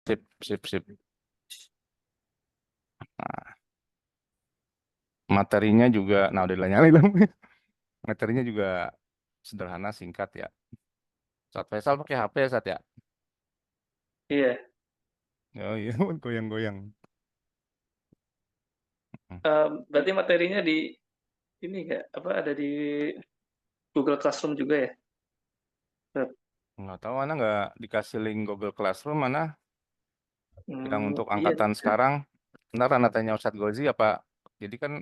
Sip, sip, sip. Nah, materinya juga, nah udah nyalain belum? Materinya juga sederhana, singkat ya. Saat Faisal pakai HP ya, Sat ya? Iya. Oh iya, goyang-goyang. Hmm. Berarti materinya di ini nggak apa ada di Google Classroom juga ya? Nggak tahu, mana nggak dikasih link Google Classroom, mana yang untuk Iya. angkatan sekarang. Ntar Anda tanya Ustadz Gozi apa, jadi kan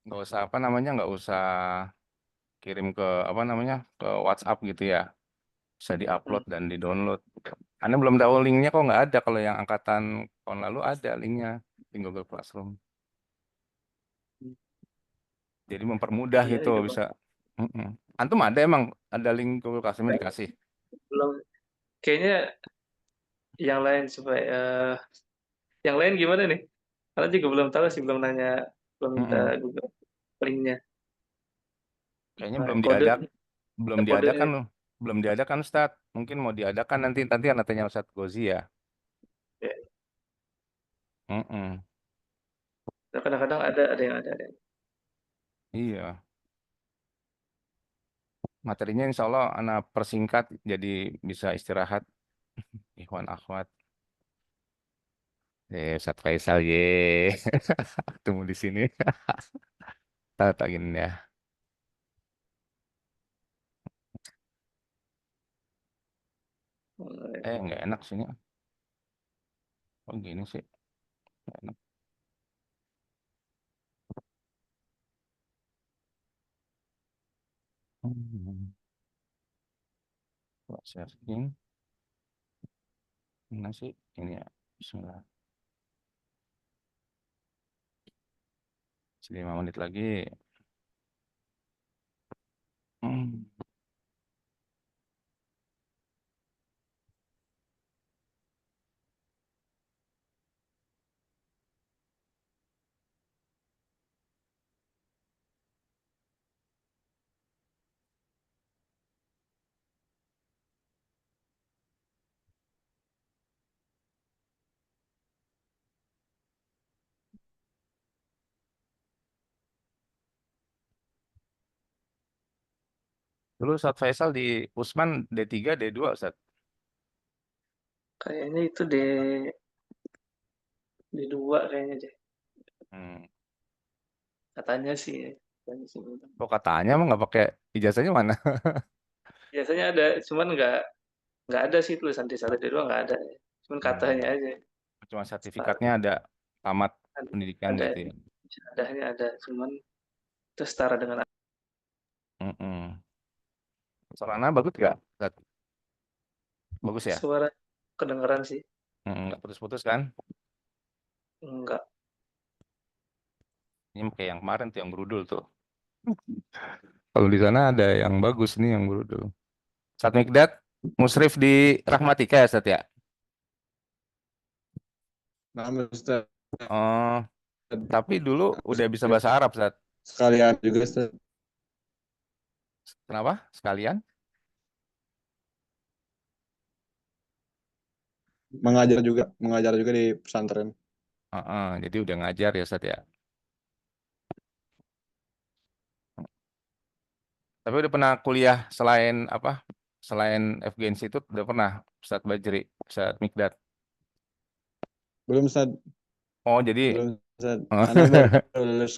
nggak usah apa namanya, nggak usah kirim ke apa namanya, ke WhatsApp gitu ya. Bisa Hmm, diupload dan di-download. Anda belum tahu linknya kok nggak ada, kalau yang angkatan tahun lalu ada linknya di Google Classroom. Jadi mempermudah iya gitu itu Bang. bisa. Mm-mm. Antum ada emang ada link Google Classroom dikasih? Belum kayaknya yang lain supaya yang lain gimana nih? Karena juga belum tahu sih, belum nanya, belum minta Mm-mm. Google linknya. Kayaknya Nah, kode belum kodenya diadakan loh. Belum diadakan Ustadz. Mungkin mau diadakan nanti nanti anak tanya Ustadz Gozi ya. ya. Mm-mm. Nah, kadang-kadang ada yang ada. Iya, materinya insya Allah anak persingkat jadi bisa istirahat. Ikhwan akhwat. Ustadz Faisal ye. Ketemu di sini. Tahu tak gini ya. Nggak enak sini. Oh gini sih. Nggak enak. Hmm. Buat sharing. Mana sih? Ini ya. Bismillah. 5 menit lagi. Hmm. Dulu Ustadz Faisal di Usman D3, D2 Ustadz. Kayaknya itu di dua kayaknya deh. Hmm. Katanya sih, ya. Katanya sih. Kok katanya emang nggak pakai ijazahnya mana? Biasanya ada, cuman nggak ada sih tulisan D1 D2 nggak ada. Cuman katanya Hmm. aja. Cuma sertifikatnya ada tamat Ada, pendidikan ada gitu ya. adanya ada, cuman itu setara dengan Mm-mm. Suaranya bagus gak? Bagus ya? suara kedengeran sih. Nggak putus-putus kan? Enggak. Ini kayak yang kemarin tuh yang berudul tuh. Kalau di sana ada yang bagus nih yang berudul. Saat Mikdad, Musrif di Rahmatika ya Sat ya? Nah, Ustaz, Oh, tapi dulu udah bisa bahasa Arab Sat. sekalian juga Ustaz, Kenapa? Sekalian? mengajar juga di pesantren. Heeh, jadi udah ngajar ya Sat ya. Tapi udah pernah kuliah selain apa? Selain FGNC itu udah pernah Ustadz Bajri, Ustadz Mikdad. Belum Ustaz, Oh, jadi belum Ustaz. Anak lulus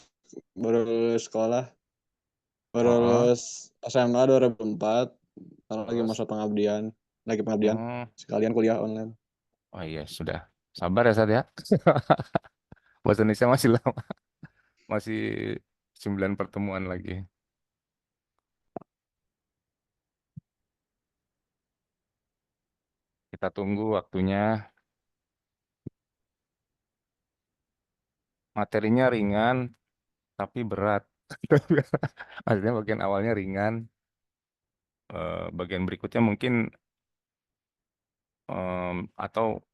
baru lulus sekolah, baru oh, lulus SMA 2004, kalau lagi terus masa pengabdian, lagi pengabdian, hmm, sekalian kuliah online. oh iya sudah. Sabar ya Sat ya. Bahasa Indonesia masih lama, masih 9 pertemuan lagi. Kita tunggu waktunya. Materinya ringan tapi berat. Maksudnya bagian awalnya ringan, bagian berikutnya mungkin atau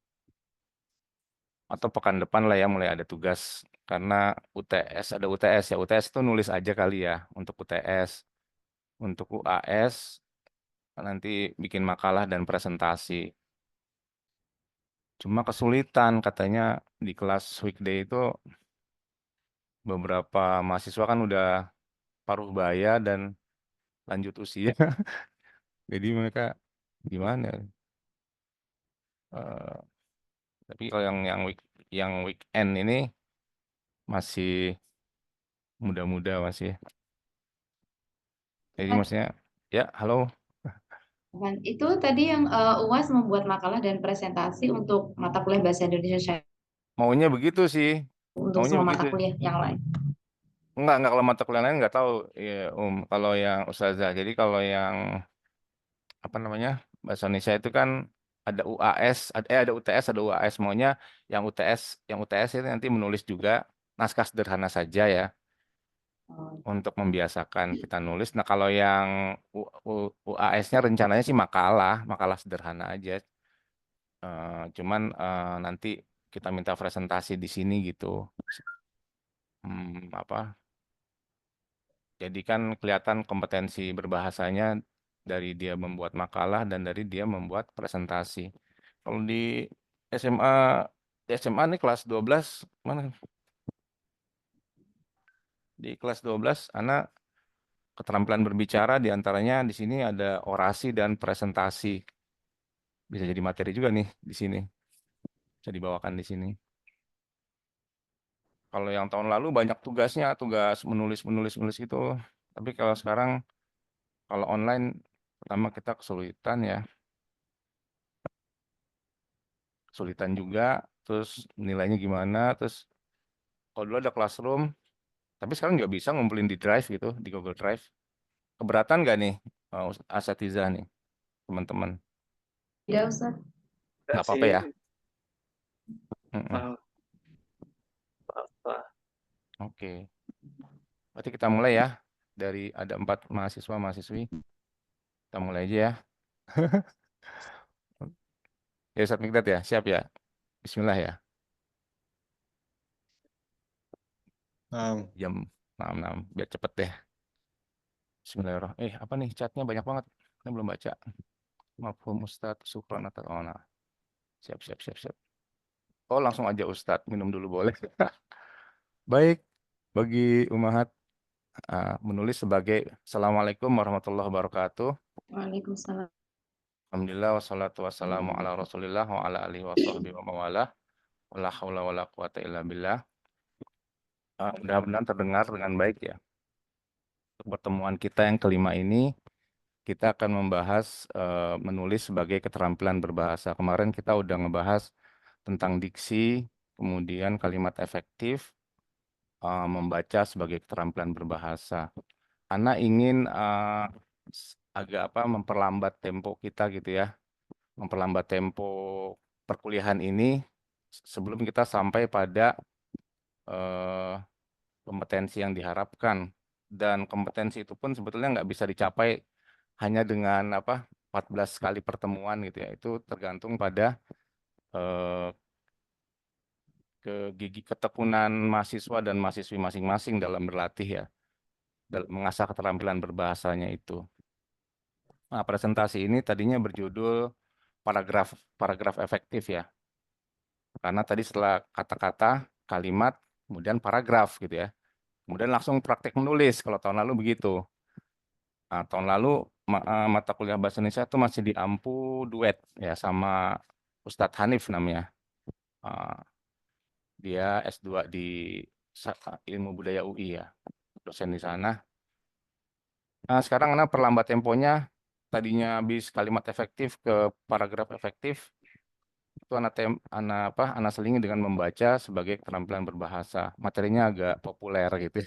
pekan depan lah ya mulai ada tugas karena UTS ada UTS ya, UTS itu nulis aja kali ya untuk UTS. Untuk UAS nanti bikin makalah dan presentasi. Cuma kesulitan katanya di kelas weekday itu beberapa mahasiswa kan udah paruh baya dan lanjut usia. Jadi mereka gimana? Eh, tapi kalau yang weekend ini masih muda-muda masih. Jadi Kan maksudnya ya halo, itu tadi yang UAS membuat makalah dan presentasi untuk mata kuliah bahasa Indonesia maunya begitu sih. untuk Maunya semua mata begitu. kuliah yang lain. Enggak kalau mata kuliah lain nggak tahu ya, kalau yang ustazah. Jadi kalau yang apa namanya? Bahasa Indonesia itu kan ada UAS, ada UTS, ada UAS. Maunya yang UTS itu nanti menulis juga naskah sederhana saja ya Oh, untuk membiasakan kita nulis. Nah, kalau yang UAS-nya rencananya sih makalah, makalah sederhana aja. Cuman nanti kita minta presentasi di sini gitu. Apa? Jadi kan kelihatan kompetensi berbahasanya dari dia membuat makalah dan dari dia membuat presentasi. Kalau SMA, di SMA nih kelas 12 mana? Di kelas 12 anak keterampilan berbicara diantaranya di sini ada orasi dan presentasi. Bisa jadi materi juga nih di sini. Bisa dibawakan di sini. Kalau yang tahun lalu banyak tugasnya, tugas menulis menulis menulis gitu. Tapi kalau sekarang kalau online pertama kita kesulitan ya, kesulitan juga. Terus nilainya gimana? Terus kalau dulu ada classroom, tapi sekarang nggak bisa ngumpulin di Drive gitu, di Google Drive. Keberatan nggak nih, Asatiza nih, teman-teman? tidak usah. Enggak Nggak sih, apa-apa ya? Mm-mm. apa-apa. Oke. Berarti kita mulai ya. Dari ada 4 mahasiswa mahasiswi, kita mulai aja ya. Ya Ustadz Mikdad ya, siap ya. Bismillah ya. Nah, Jam 6, biar cepet deh. Bismillahirrahmanirrahim. Apa nih chatnya banyak banget. Ini belum baca. Mafhum Ustadz, Sukron atau oh, nah. Siap, siap, siap, siap. Oh, langsung aja Ustadz, minum dulu boleh. Baik, bagi Umahat menulis sebagai Assalamualaikum warahmatullahi wabarakatuh. Waalaikumsalam. Alhamdulillah wassalatu wassalamu ala Rasulillah wa ala alihi wa sahbihi wa mawalah. Wala haula wala quwata illa billah. Mudah-mudahan terdengar dengan baik ya. Untuk pertemuan kita yang kelima ini, kita akan membahas menulis sebagai keterampilan berbahasa. Kemarin kita udah ngebahas tentang diksi, kemudian kalimat efektif, membaca sebagai keterampilan berbahasa. Ana ingin agak apa memperlambat tempo kita gitu ya, memperlambat tempo perkuliahan ini sebelum kita sampai pada eh, kompetensi yang diharapkan. Dan kompetensi itu pun sebetulnya nggak bisa dicapai hanya dengan apa 14 kali pertemuan gitu ya. Itu tergantung pada eh, ke gigi ketekunan mahasiswa dan mahasiswi masing-masing dalam berlatih ya, dalam mengasah keterampilan berbahasanya itu. Nah, presentasi ini tadinya berjudul paragraf paragraf efektif ya. Karena tadi setelah kata-kata, kalimat, kemudian paragraf gitu ya. Kemudian langsung praktek menulis kalau tahun lalu begitu. Nah, tahun lalu mata kuliah bahasa Indonesia itu masih di Ampu duet ya sama Ustadz Hanif namanya. Ah, dia S2 di Ilmu Budaya UI ya, dosen di sana. Nah, sekarang anak perlambat temponya, tadinya habis kalimat efektif ke paragraf efektif, itu anak selingi dengan membaca sebagai keterampilan berbahasa. Materinya agak populer gitu.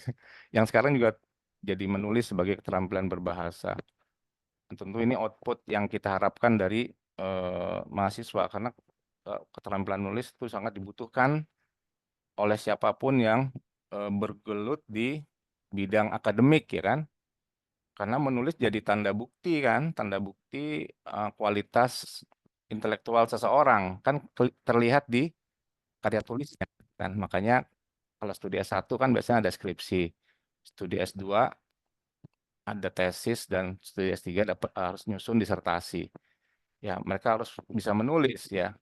Yang sekarang juga jadi menulis sebagai keterampilan berbahasa. Tentu ini output yang kita harapkan dari mahasiswa karena keterampilan nulis itu sangat dibutuhkan oleh siapapun yang bergelut di bidang akademik ya kan. Karena menulis jadi tanda bukti kan, tanda bukti kualitas intelektual seseorang kan terlihat di karya tulisnya kan. Makanya kalau studi S1 kan biasanya ada skripsi, studi S2 ada tesis dan studi S3 harus nyusun disertasi. Ya, mereka harus bisa menulis ya.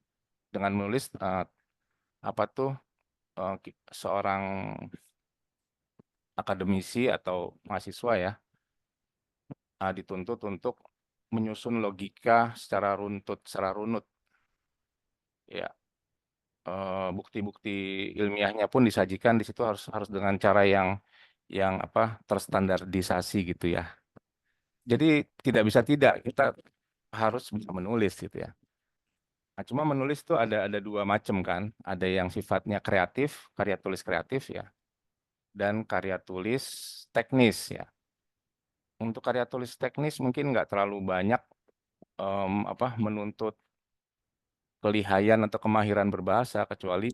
dengan menulis apa tuh seorang akademisi atau mahasiswa ya dituntut untuk menyusun logika secara runut ya. Bukti-bukti ilmiahnya pun disajikan di situ harus dengan cara yang terstandardisasi gitu ya. Jadi tidak bisa tidak, kita harus bisa menulis gitu ya. Nah, cuma menulis itu ada dua macam kan, ada yang sifatnya kreatif, karya tulis kreatif ya, dan karya tulis teknis ya. Untuk karya tulis teknis mungkin nggak terlalu banyak menuntut kelihayan atau kemahiran berbahasa, kecuali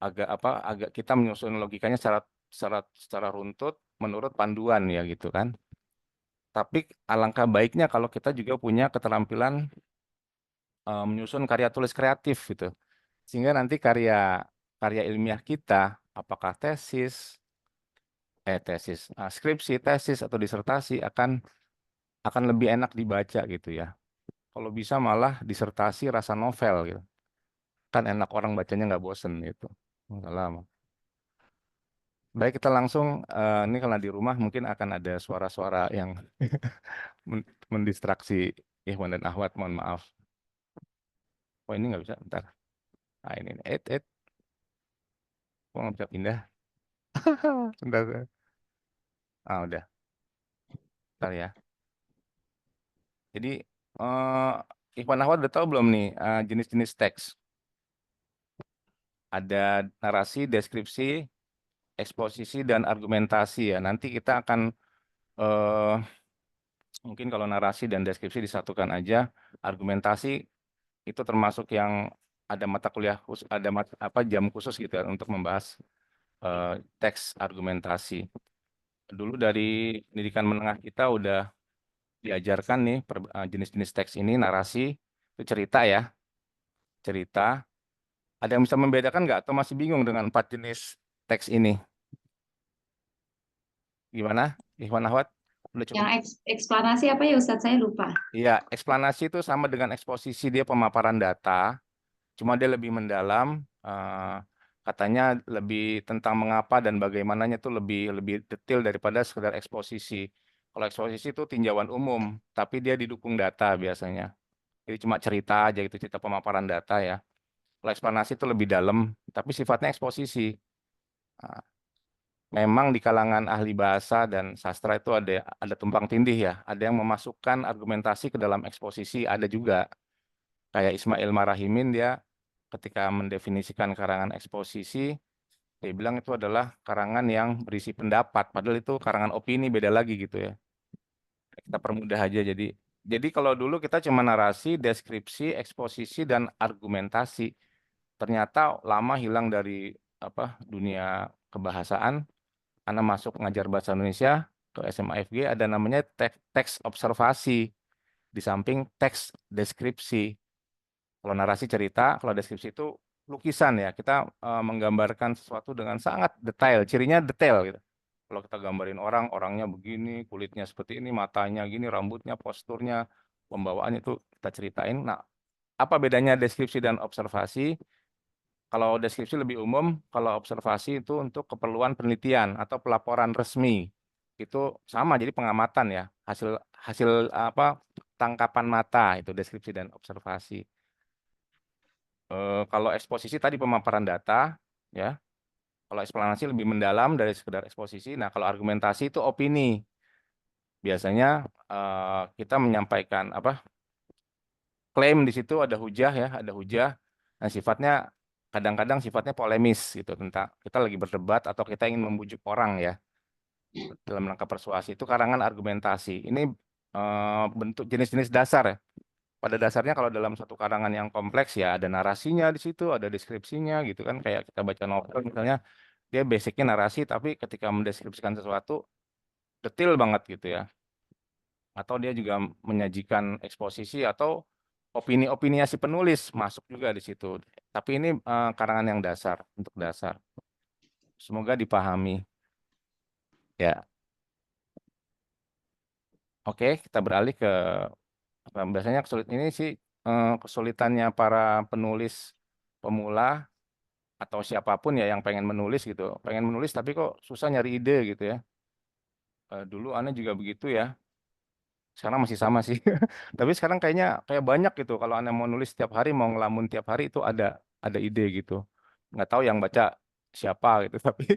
agak kita menyusun logikanya secara runtut menurut panduan ya gitu kan. Tapi alangkah baiknya kalau kita juga punya keterampilan menyusun karya tulis kreatif gitu. Sehingga nanti karya ilmiah kita, apakah skripsi, tesis atau disertasi akan lebih enak dibaca gitu ya. Kalau bisa malah disertasi rasa novel gitu. Kan enak, orang bacanya nggak bosen gitu. Nggak lama. Baik, kita langsung, ini karena di rumah mungkin akan ada suara-suara yang mendistraksi Ikhwan dan Akhwat, mohon maaf. Oh ini nggak bisa, bentar. Nah ini, kok nggak bisa pindah? Bentar. Udah, bentar ya. Jadi, Ikhwan Akhwat udah tahu belum nih jenis-jenis teks? Ada narasi, deskripsi, eksposisi, dan argumentasi ya. Nanti kita akan eh, mungkin kalau narasi dan deskripsi disatukan aja, argumentasi itu termasuk yang ada mata kuliah khusus, ada jam khusus gitu ya untuk membahas teks argumentasi. Dulu dari pendidikan menengah kita udah diajarkan nih jenis-jenis teks ini. Narasi itu cerita ya, cerita. Ada yang bisa membedakan nggak atau masih bingung dengan 4 jenis teks ini? Gimana, Ikhwan Ahwat? Udah cukup? Yang eksplanasi apa ya Ustadz? Saya lupa. Iya, eksplanasi itu sama dengan eksposisi, dia pemaparan data, cuma dia lebih mendalam, katanya lebih tentang mengapa dan bagaimananya itu lebih detail daripada sekedar eksposisi. Kalau eksposisi itu tinjauan umum, tapi dia didukung data biasanya. Jadi cuma cerita aja gitu, cerita pemaparan data ya. Kalau eksplanasi itu lebih dalam, tapi sifatnya eksposisi. Nah, memang di kalangan ahli bahasa dan sastra itu ada tumpang tindih ya. Ada yang memasukkan argumentasi ke dalam eksposisi, ada juga. Kayak Ismail Marahimin, dia ketika mendefinisikan karangan eksposisi, dia bilang itu adalah karangan yang berisi pendapat, padahal itu karangan opini, beda lagi gitu ya. Kita permudah aja. Jadi kalau dulu kita cuma narasi, deskripsi, eksposisi, dan argumentasi. Ternyata lama hilang dari dunia kebahasaan. Anak masuk ngajar bahasa Indonesia ke SMA FG, ada namanya teks observasi di samping teks deskripsi. Kalau narasi cerita, kalau deskripsi itu lukisan ya. Kita menggambarkan sesuatu dengan sangat detail, cirinya detail gitu. Kalau kita gambarin orangnya begini, kulitnya seperti ini, matanya gini, rambutnya, posturnya, pembawaannya itu kita ceritain. Nah, apa bedanya deskripsi dan observasi? Kalau deskripsi lebih umum, kalau observasi itu untuk keperluan penelitian atau pelaporan resmi. Itu sama, jadi pengamatan ya, hasil hasil tangkapan mata itu deskripsi dan observasi. Kalau eksposisi tadi pemaparan data ya. Kalau eksplanasi lebih mendalam dari sekedar eksposisi. Nah, kalau argumentasi itu opini. Biasanya kita menyampaikan klaim di situ, ada hujah ya, ada hujah. Nah, kadang-kadang sifatnya polemis gitu, tentang kita lagi berdebat atau kita ingin membujuk orang ya dalam rangka persuasi, itu karangan argumentasi. Ini bentuk jenis-jenis dasar ya. Pada dasarnya kalau dalam satu karangan yang kompleks ya ada narasinya di situ, ada deskripsinya gitu kan, kayak kita baca novel misalnya, dia basicnya narasi, tapi ketika mendeskripsikan sesuatu detail banget gitu ya. Atau dia juga menyajikan eksposisi atau opini-opini si penulis masuk juga di situ. Tapi ini karangan yang dasar, untuk dasar. Semoga dipahami. Ya, oke, kita beralih ke biasanya kesulitan ini sih kesulitannya para penulis pemula atau siapapun ya yang pengen menulis gitu, pengen menulis tapi kok susah nyari ide gitu ya. Dulu aneh juga begitu ya. Sekarang masih sama sih. Tapi sekarang kayaknya kayak banyak gitu. Kalau aneh mau nulis tiap hari, mau ngelamun tiap hari itu ada ide gitu. Nggak tahu yang baca siapa gitu. Tapi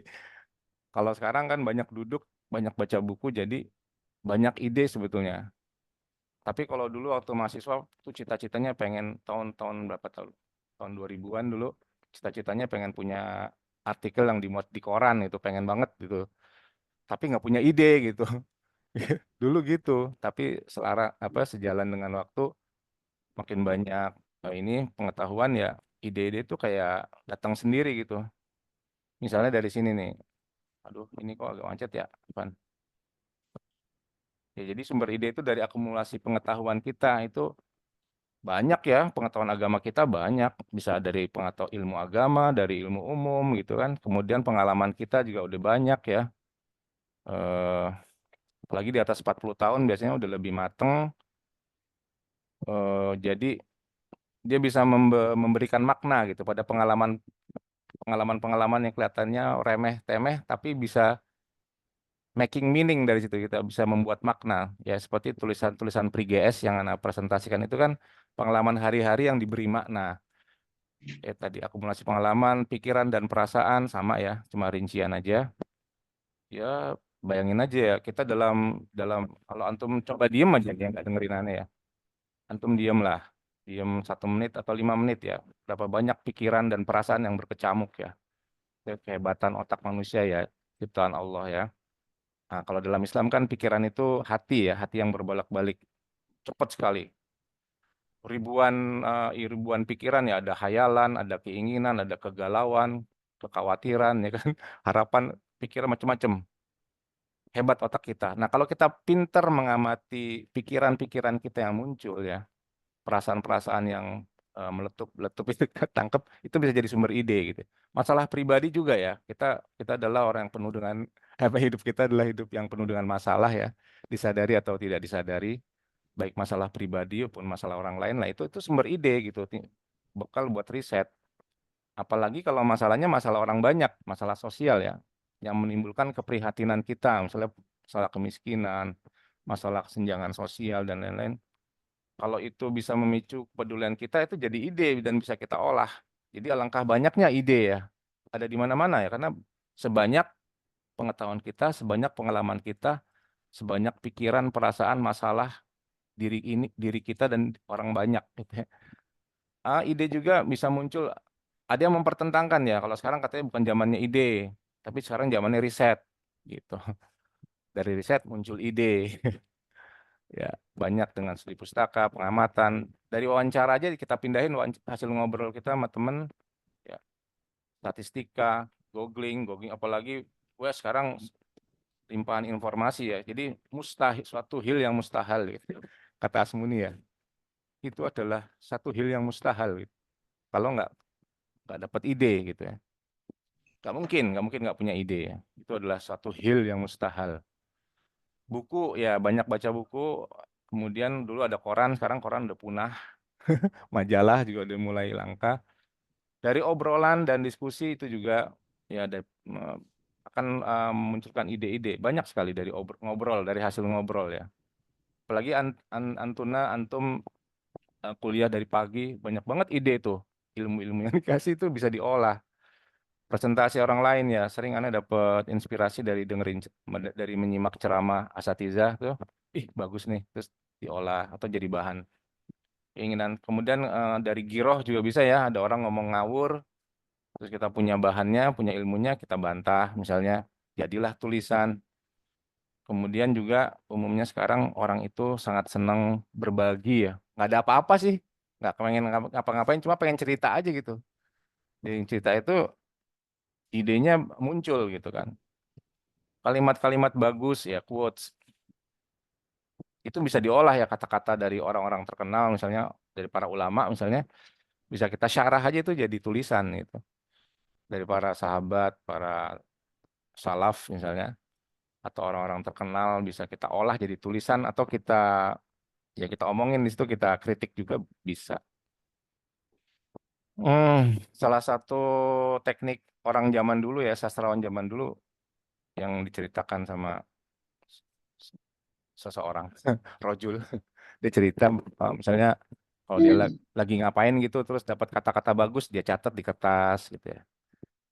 kalau sekarang kan banyak duduk, banyak baca buku, jadi banyak ide sebetulnya. Tapi kalau dulu waktu mahasiswa tuh cita-citanya pengen tahun-tahun berapa tahun? Tahun 2000-an dulu cita-citanya pengen punya artikel yang dimuat di koran itu, pengen banget gitu. Tapi nggak punya ide gitu. Dulu gitu. Tapi sejalan dengan waktu makin banyak ini pengetahuan ya, ide-ide itu kayak datang sendiri gitu. Misalnya dari sini nih. Aduh, ini kok agak macet ya, Ivan. Ya, jadi sumber ide itu dari akumulasi pengetahuan kita itu banyak ya, pengetahuan agama kita banyak, bisa dari pengetahuan ilmu agama, dari ilmu umum gitu kan. Kemudian pengalaman kita juga udah banyak ya. Eh, Apalagi di atas 40 tahun biasanya udah lebih mateng. Jadi dia bisa memberikan makna gitu pada pengalaman-pengalaman yang kelihatannya remeh temeh tapi bisa making meaning. Dari situ kita bisa membuat makna ya, seperti tulisan-tulisan Pri GS yang Anda presentasikan itu kan pengalaman hari-hari yang diberi makna ya. Tadi akumulasi pengalaman, pikiran dan perasaan sama ya, cuma rincian aja ya. Bayangin aja ya, kita dalam dalam kalau antum coba diem aja ya, nggak dengerin aneh ya, antum diem lah, diem 1 menit atau 5 menit ya, berapa banyak pikiran dan perasaan yang berkecamuk ya. Itu kehebatan otak manusia ya, ciptaan Allah ya. Nah, kalau dalam Islam kan pikiran itu hati ya, hati yang berbolak-balik cepat sekali. Ribuan pikiran ya, ada hayalan, ada keinginan, ada kegalauan, kekhawatiran ya kan, harapan, pikiran macam-macam. Hebat otak kita. Nah, kalau kita pinter mengamati pikiran-pikiran kita yang muncul ya, perasaan-perasaan yang meletup-letup itu kita tangkep, itu bisa jadi sumber ide gitu. Masalah pribadi juga ya, kita adalah orang yang penuh dengan hidup kita adalah hidup yang penuh dengan masalah ya, disadari atau tidak disadari, baik masalah pribadi maupun masalah orang lain lah, itu sumber ide gitu, bekal buat riset. Apalagi kalau masalahnya masalah orang banyak, masalah sosial ya, yang menimbulkan keprihatinan kita, misalnya masalah kemiskinan, masalah kesenjangan sosial dan lain-lain. Kalau itu bisa memicu kepedulian kita, itu jadi ide dan bisa kita olah. Jadi alangkah banyaknya ide ya. Ada di mana-mana ya, karena sebanyak pengetahuan kita, sebanyak pengalaman kita, sebanyak pikiran, perasaan, masalah diri kita dan orang banyak gitu ya. Ide juga bisa muncul. Ada yang mempertentangkan ya, kalau sekarang katanya bukan zamannya ide, tapi sekarang zamannya riset gitu. Dari riset muncul ide. Ya, banyak dengan studi pustaka, pengamatan. Dari wawancara aja kita pindahin hasil ngobrol kita sama temen, ya, statistika, googling, apalagi gue sekarang limpahan informasi ya. Jadi mustahil, suatu hil yang mustahil gitu. Kata Asmuni ya. Itu adalah satu hil yang mustahil gitu. Kalau nggak dapat ide gitu ya. Nggak mungkin nggak punya ide ya. Itu adalah suatu hil yang mustahil. Buku ya banyak baca buku. Kemudian dulu ada koran, sekarang koran udah punah. Majalah juga udah mulai langka. Dari obrolan dan diskusi itu juga ya akan memunculkan ide-ide banyak sekali dari ngobrol, dari hasil ngobrol ya. Apalagi antum kuliah dari pagi, banyak banget ide itu. Ilmu-ilmu yang dikasih itu bisa diolah. Presentasi orang lain ya, sering aneh dapat inspirasi dari dari menyimak ceramah asatizah tuh. Ih, bagus nih, terus diolah atau jadi bahan keinginan. Kemudian dari giroh juga bisa ya, ada orang ngomong ngawur, terus kita punya bahannya, punya ilmunya, kita bantah, misalnya jadilah tulisan. Kemudian juga umumnya sekarang orang itu sangat senang berbagi ya, nggak ada apa-apa sih, nggak pengen ngapa-ngapain, cuma pengen cerita aja gitu. Jadi cerita itu idenya muncul gitu kan, kalimat-kalimat bagus ya, quotes itu bisa diolah ya, kata-kata dari orang-orang terkenal misalnya, dari para ulama misalnya, bisa kita syarah aja itu jadi tulisan gitu. Dari para sahabat, para salaf misalnya, atau orang-orang terkenal bisa kita olah jadi tulisan atau kita Ya kita omongin di situ, kita kritik juga bisa. Salah satu teknik orang zaman dulu ya, sastrawan zaman dulu yang diceritakan sama seseorang, Rojul. Dia cerita misalnya kalau dia lagi ngapain gitu, terus dapat kata-kata bagus, dia catat di kertas gitu ya.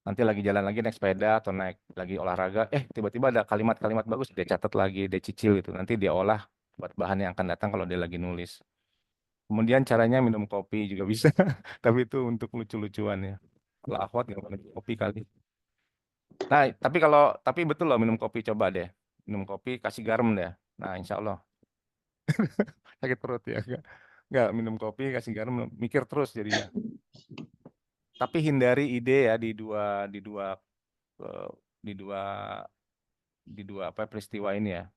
Nanti lagi jalan lagi naik sepeda atau naik lagi olahraga, tiba-tiba ada kalimat-kalimat bagus, dia catat lagi, dia cicil gitu. Nanti dia olah buat bahan yang akan datang kalau dia lagi nulis. Kemudian caranya minum kopi juga bisa, tapi itu untuk lucu-lucuan ya. Kalau akhwat nggak minum kopi kali. Nah, tapi betul loh minum kopi, coba deh. Minum kopi kasih garam deh. Nah, insya Allah sakit perut ya. Nggak minum kopi kasih garam, mikir terus jadinya. Tapi hindari ide ya eh, di dua di dua apa peristiwa ini ya.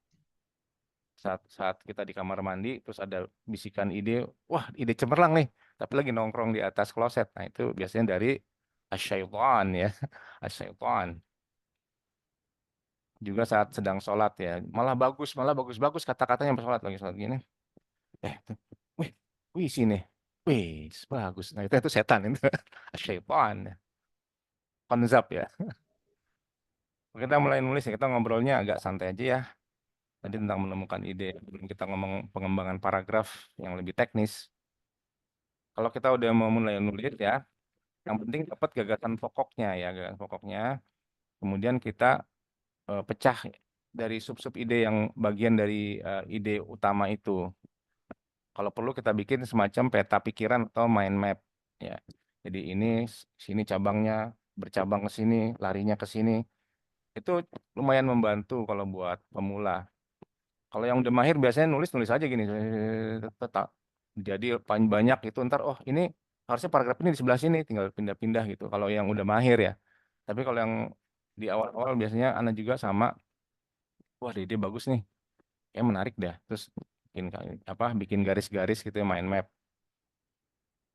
Saat saat kita di kamar mandi terus ada bisikan ide, wah ide cemerlang nih, tapi lagi nongkrong di atas kloset. Nah, itu biasanya dari asyaiton ya. Asyaiton. Juga saat sedang sholat ya, malah bagus bagus kata-katanya pas sholat, lagi sholat gini, tuh, wih wih sini, wih bagus. Nah, itu setan itu. Asyaiton, konzap ya. Kita mulai nulis ya, kita ngobrolnya agak santai aja ya. Tadi tentang menemukan ide, belum kita ngomong pengembangan paragraf yang lebih teknis. Kalau kita udah mau mulai nulis ya, yang penting dapat gagasan pokoknya ya, gagasan pokoknya. Kemudian kita pecah dari sub-sub ide yang bagian dari ide utama itu. Kalau perlu kita bikin semacam peta pikiran atau mind map ya. Jadi ini sini cabangnya, bercabang ke sini, larinya ke sini. Itu lumayan membantu kalau buat pemula. Kalau yang udah mahir biasanya nulis-nulis aja gini. Tetap. Jadi paling banyak itu ntar, oh ini harusnya paragraf ini di sebelah sini, tinggal pindah-pindah gitu. Kalau yang udah mahir ya. Tapi kalau yang di awal-awal biasanya anak juga sama, wah ide bagus nih, kayak menarik dah. Terus bikin garis-garis gitu ya, mind map.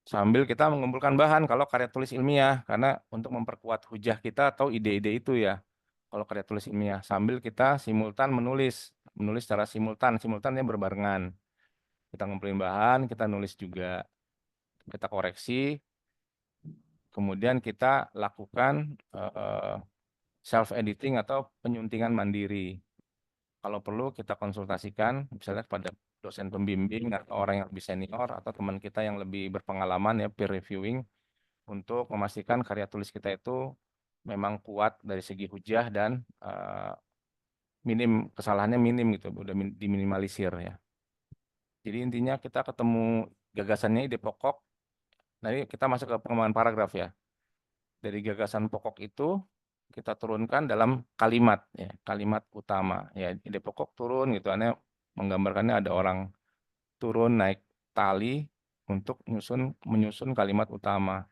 Sambil kita mengumpulkan bahan kalau karya tulis ilmiah, karena untuk memperkuat hujah kita atau ide-ide itu ya. Kalau karya tulis ilmiah, sambil kita simultan menulis secara simultannya berbarengan. Kita ngumpulin bahan, kita nulis juga, kita koreksi, kemudian kita lakukan self editing atau penyuntingan mandiri. Kalau perlu kita konsultasikan misalnya kepada dosen pembimbing atau orang yang lebih senior atau teman kita yang lebih berpengalaman ya, peer reviewing, untuk memastikan karya tulis kita itu memang kuat dari segi hujah dan kesalahannya minim gitu, udah diminimalisir ya. Jadi intinya kita ketemu gagasannya, ide pokok. Nah, ini kita masuk ke pengembangan paragraf ya. Dari gagasan pokok itu kita turunkan dalam kalimat ya, kalimat utama ya. Ide pokok turun gitu, aneh menggambarkannya ada orang turun naik tali untuk menyusun kalimat utama.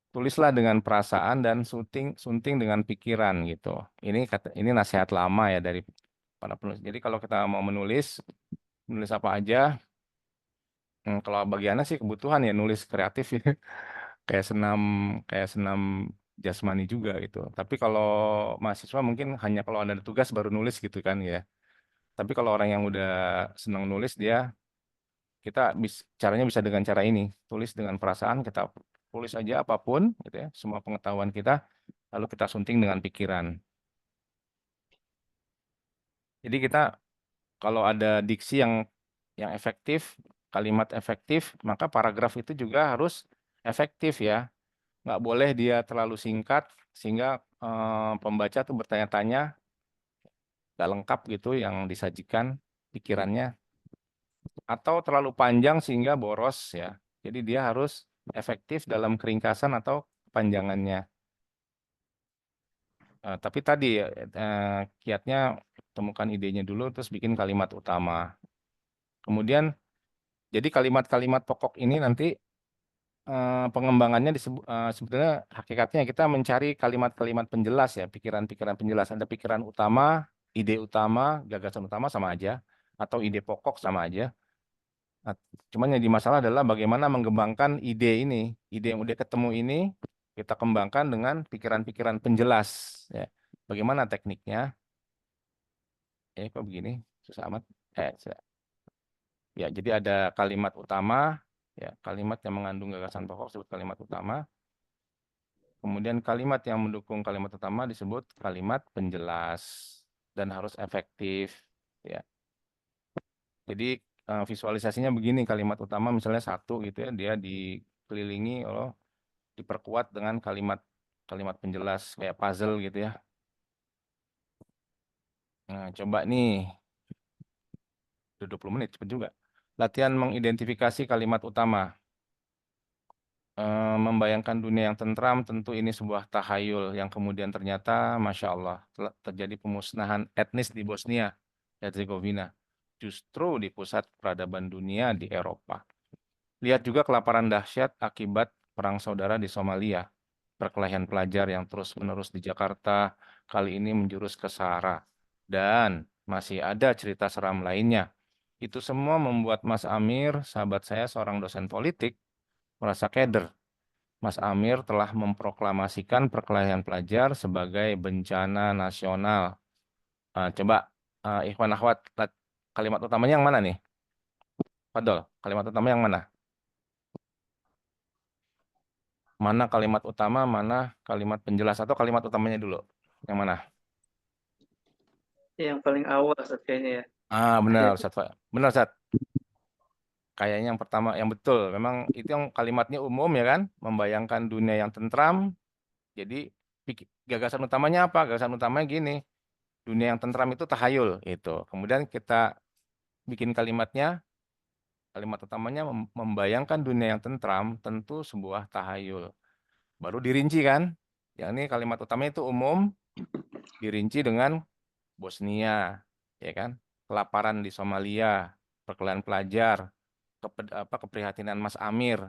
Tulislah dengan perasaan dan sunting dengan pikiran gitu. Ini nasihat lama ya dari para penulis. Jadi kalau kita mau menulis apa aja, kalau bagiannya sih kebutuhan ya nulis kreatif ya. Kayak senam kayak senam jasmani juga gitu. Tapi kalau mahasiswa mungkin hanya kalau ada tugas baru nulis gitu kan ya. Tapi kalau orang yang udah senang nulis, caranya bisa dengan cara ini, tulis dengan perasaan, kita tulis aja apapun gitu ya, semua pengetahuan kita, lalu kita sunting dengan pikiran. Jadi kita kalau ada diksi yang efektif, kalimat efektif, maka paragraf itu juga harus efektif ya. Nggak boleh dia terlalu singkat sehingga pembaca tuh bertanya-tanya, nggak lengkap gitu yang disajikan pikirannya, atau terlalu panjang sehingga boros ya. Jadi dia harus efektif dalam keringkasan atau kepanjangannya. Tapi tadi kiatnya temukan idenya dulu terus bikin kalimat utama. Kemudian jadi kalimat-kalimat pokok ini nanti pengembangannya sebetulnya hakikatnya kita mencari kalimat-kalimat penjelas ya, pikiran-pikiran penjelas. Ada pikiran utama, ide utama, gagasan utama sama aja, atau ide pokok sama aja. Nah, cuman yang di masalah adalah bagaimana mengembangkan ide ini, ide yang udah ketemu ini kita kembangkan dengan pikiran-pikiran penjelas. Ya. Bagaimana tekniknya? Kok begini? Susah amat. Ya, jadi ada kalimat utama, ya, kalimat yang mengandung gagasan pokok disebut kalimat utama. Kemudian kalimat yang mendukung kalimat utama disebut kalimat penjelas dan harus efektif, ya. Jadi visualisasinya begini, kalimat utama misalnya satu gitu ya, dia dikelilingi diperkuat dengan kalimat penjelas kayak puzzle gitu ya. Nah, coba nih, udah 20 menit, cepet juga. Latihan mengidentifikasi kalimat utama. Membayangkan dunia yang tentram, tentu ini sebuah tahayul yang kemudian ternyata, Masya Allah, telah terjadi pemusnahan etnis di Bosnia, Herzegovina. Justru di pusat peradaban dunia di Eropa. Lihat juga kelaparan dahsyat akibat perang saudara di Somalia. Perkelahian pelajar yang terus-menerus di Jakarta, kali ini menjurus ke Sahara. Dan masih ada cerita seram lainnya. Itu semua membuat Mas Amir, sahabat saya seorang dosen politik, merasa keder. Mas Amir telah memproklamasikan perkelahian pelajar sebagai bencana nasional. Coba Ikhwan Akhwat, kalimat utamanya yang mana nih? Fadol, kalimat utama yang mana? Mana kalimat utama, mana kalimat penjelas, atau kalimat utamanya dulu? Yang mana? Yang paling awal Ustaz, kayaknya ya. Benar, Ustaz. Benar, Ustaz. Kayaknya yang pertama, yang betul. Memang itu yang kalimatnya umum ya kan? Membayangkan dunia yang tentram. Jadi gagasan utamanya apa? Gagasan utamanya gini. Dunia yang tentram itu tahayul. Itu. Kemudian kita bikin kalimatnya. Kalimat utamanya membayangkan dunia yang tentram tentu sebuah tahayul. Baru dirinci kan? Yang ini kalimat utamanya itu umum. Dirinci dengan Bosnia. Ya kan? Kelaparan di Somalia. Perkelahian pelajar. Keprihatinan Mas Amir,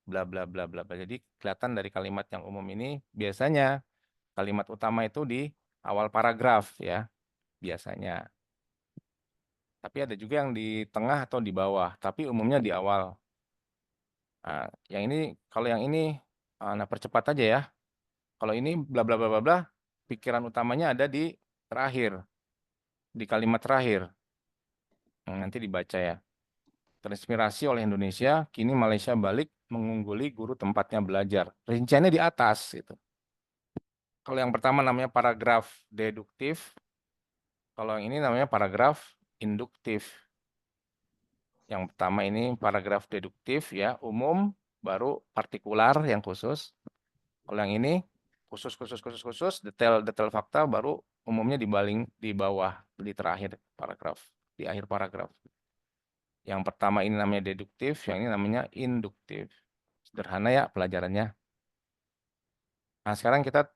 bla bla bla bla bla. Jadi kelihatan dari kalimat yang umum ini biasanya kalimat utama itu di awal paragraf ya, biasanya. Tapi ada juga yang di tengah atau di bawah, tapi umumnya di awal. Nah, yang ini kalau yang ini percepat aja ya. Kalau ini bla bla bla bla bla, pikiran utamanya ada di terakhir, di kalimat terakhir. Nanti dibaca ya. Terinspirasi oleh Indonesia, kini Malaysia balik mengungguli guru tempatnya belajar. Rinciannya di atas. Gitu. Kalau yang pertama namanya paragraf deduktif, kalau yang ini namanya paragraf induktif. Yang pertama ini paragraf deduktif ya, umum, baru partikular yang khusus. Kalau yang ini khusus, detail fakta, baru umumnya di bawah, di terakhir paragraf, di akhir paragraf. Yang pertama ini namanya deduktif, yang ini namanya induktif. Sederhana ya pelajarannya. Nah, sekarang kita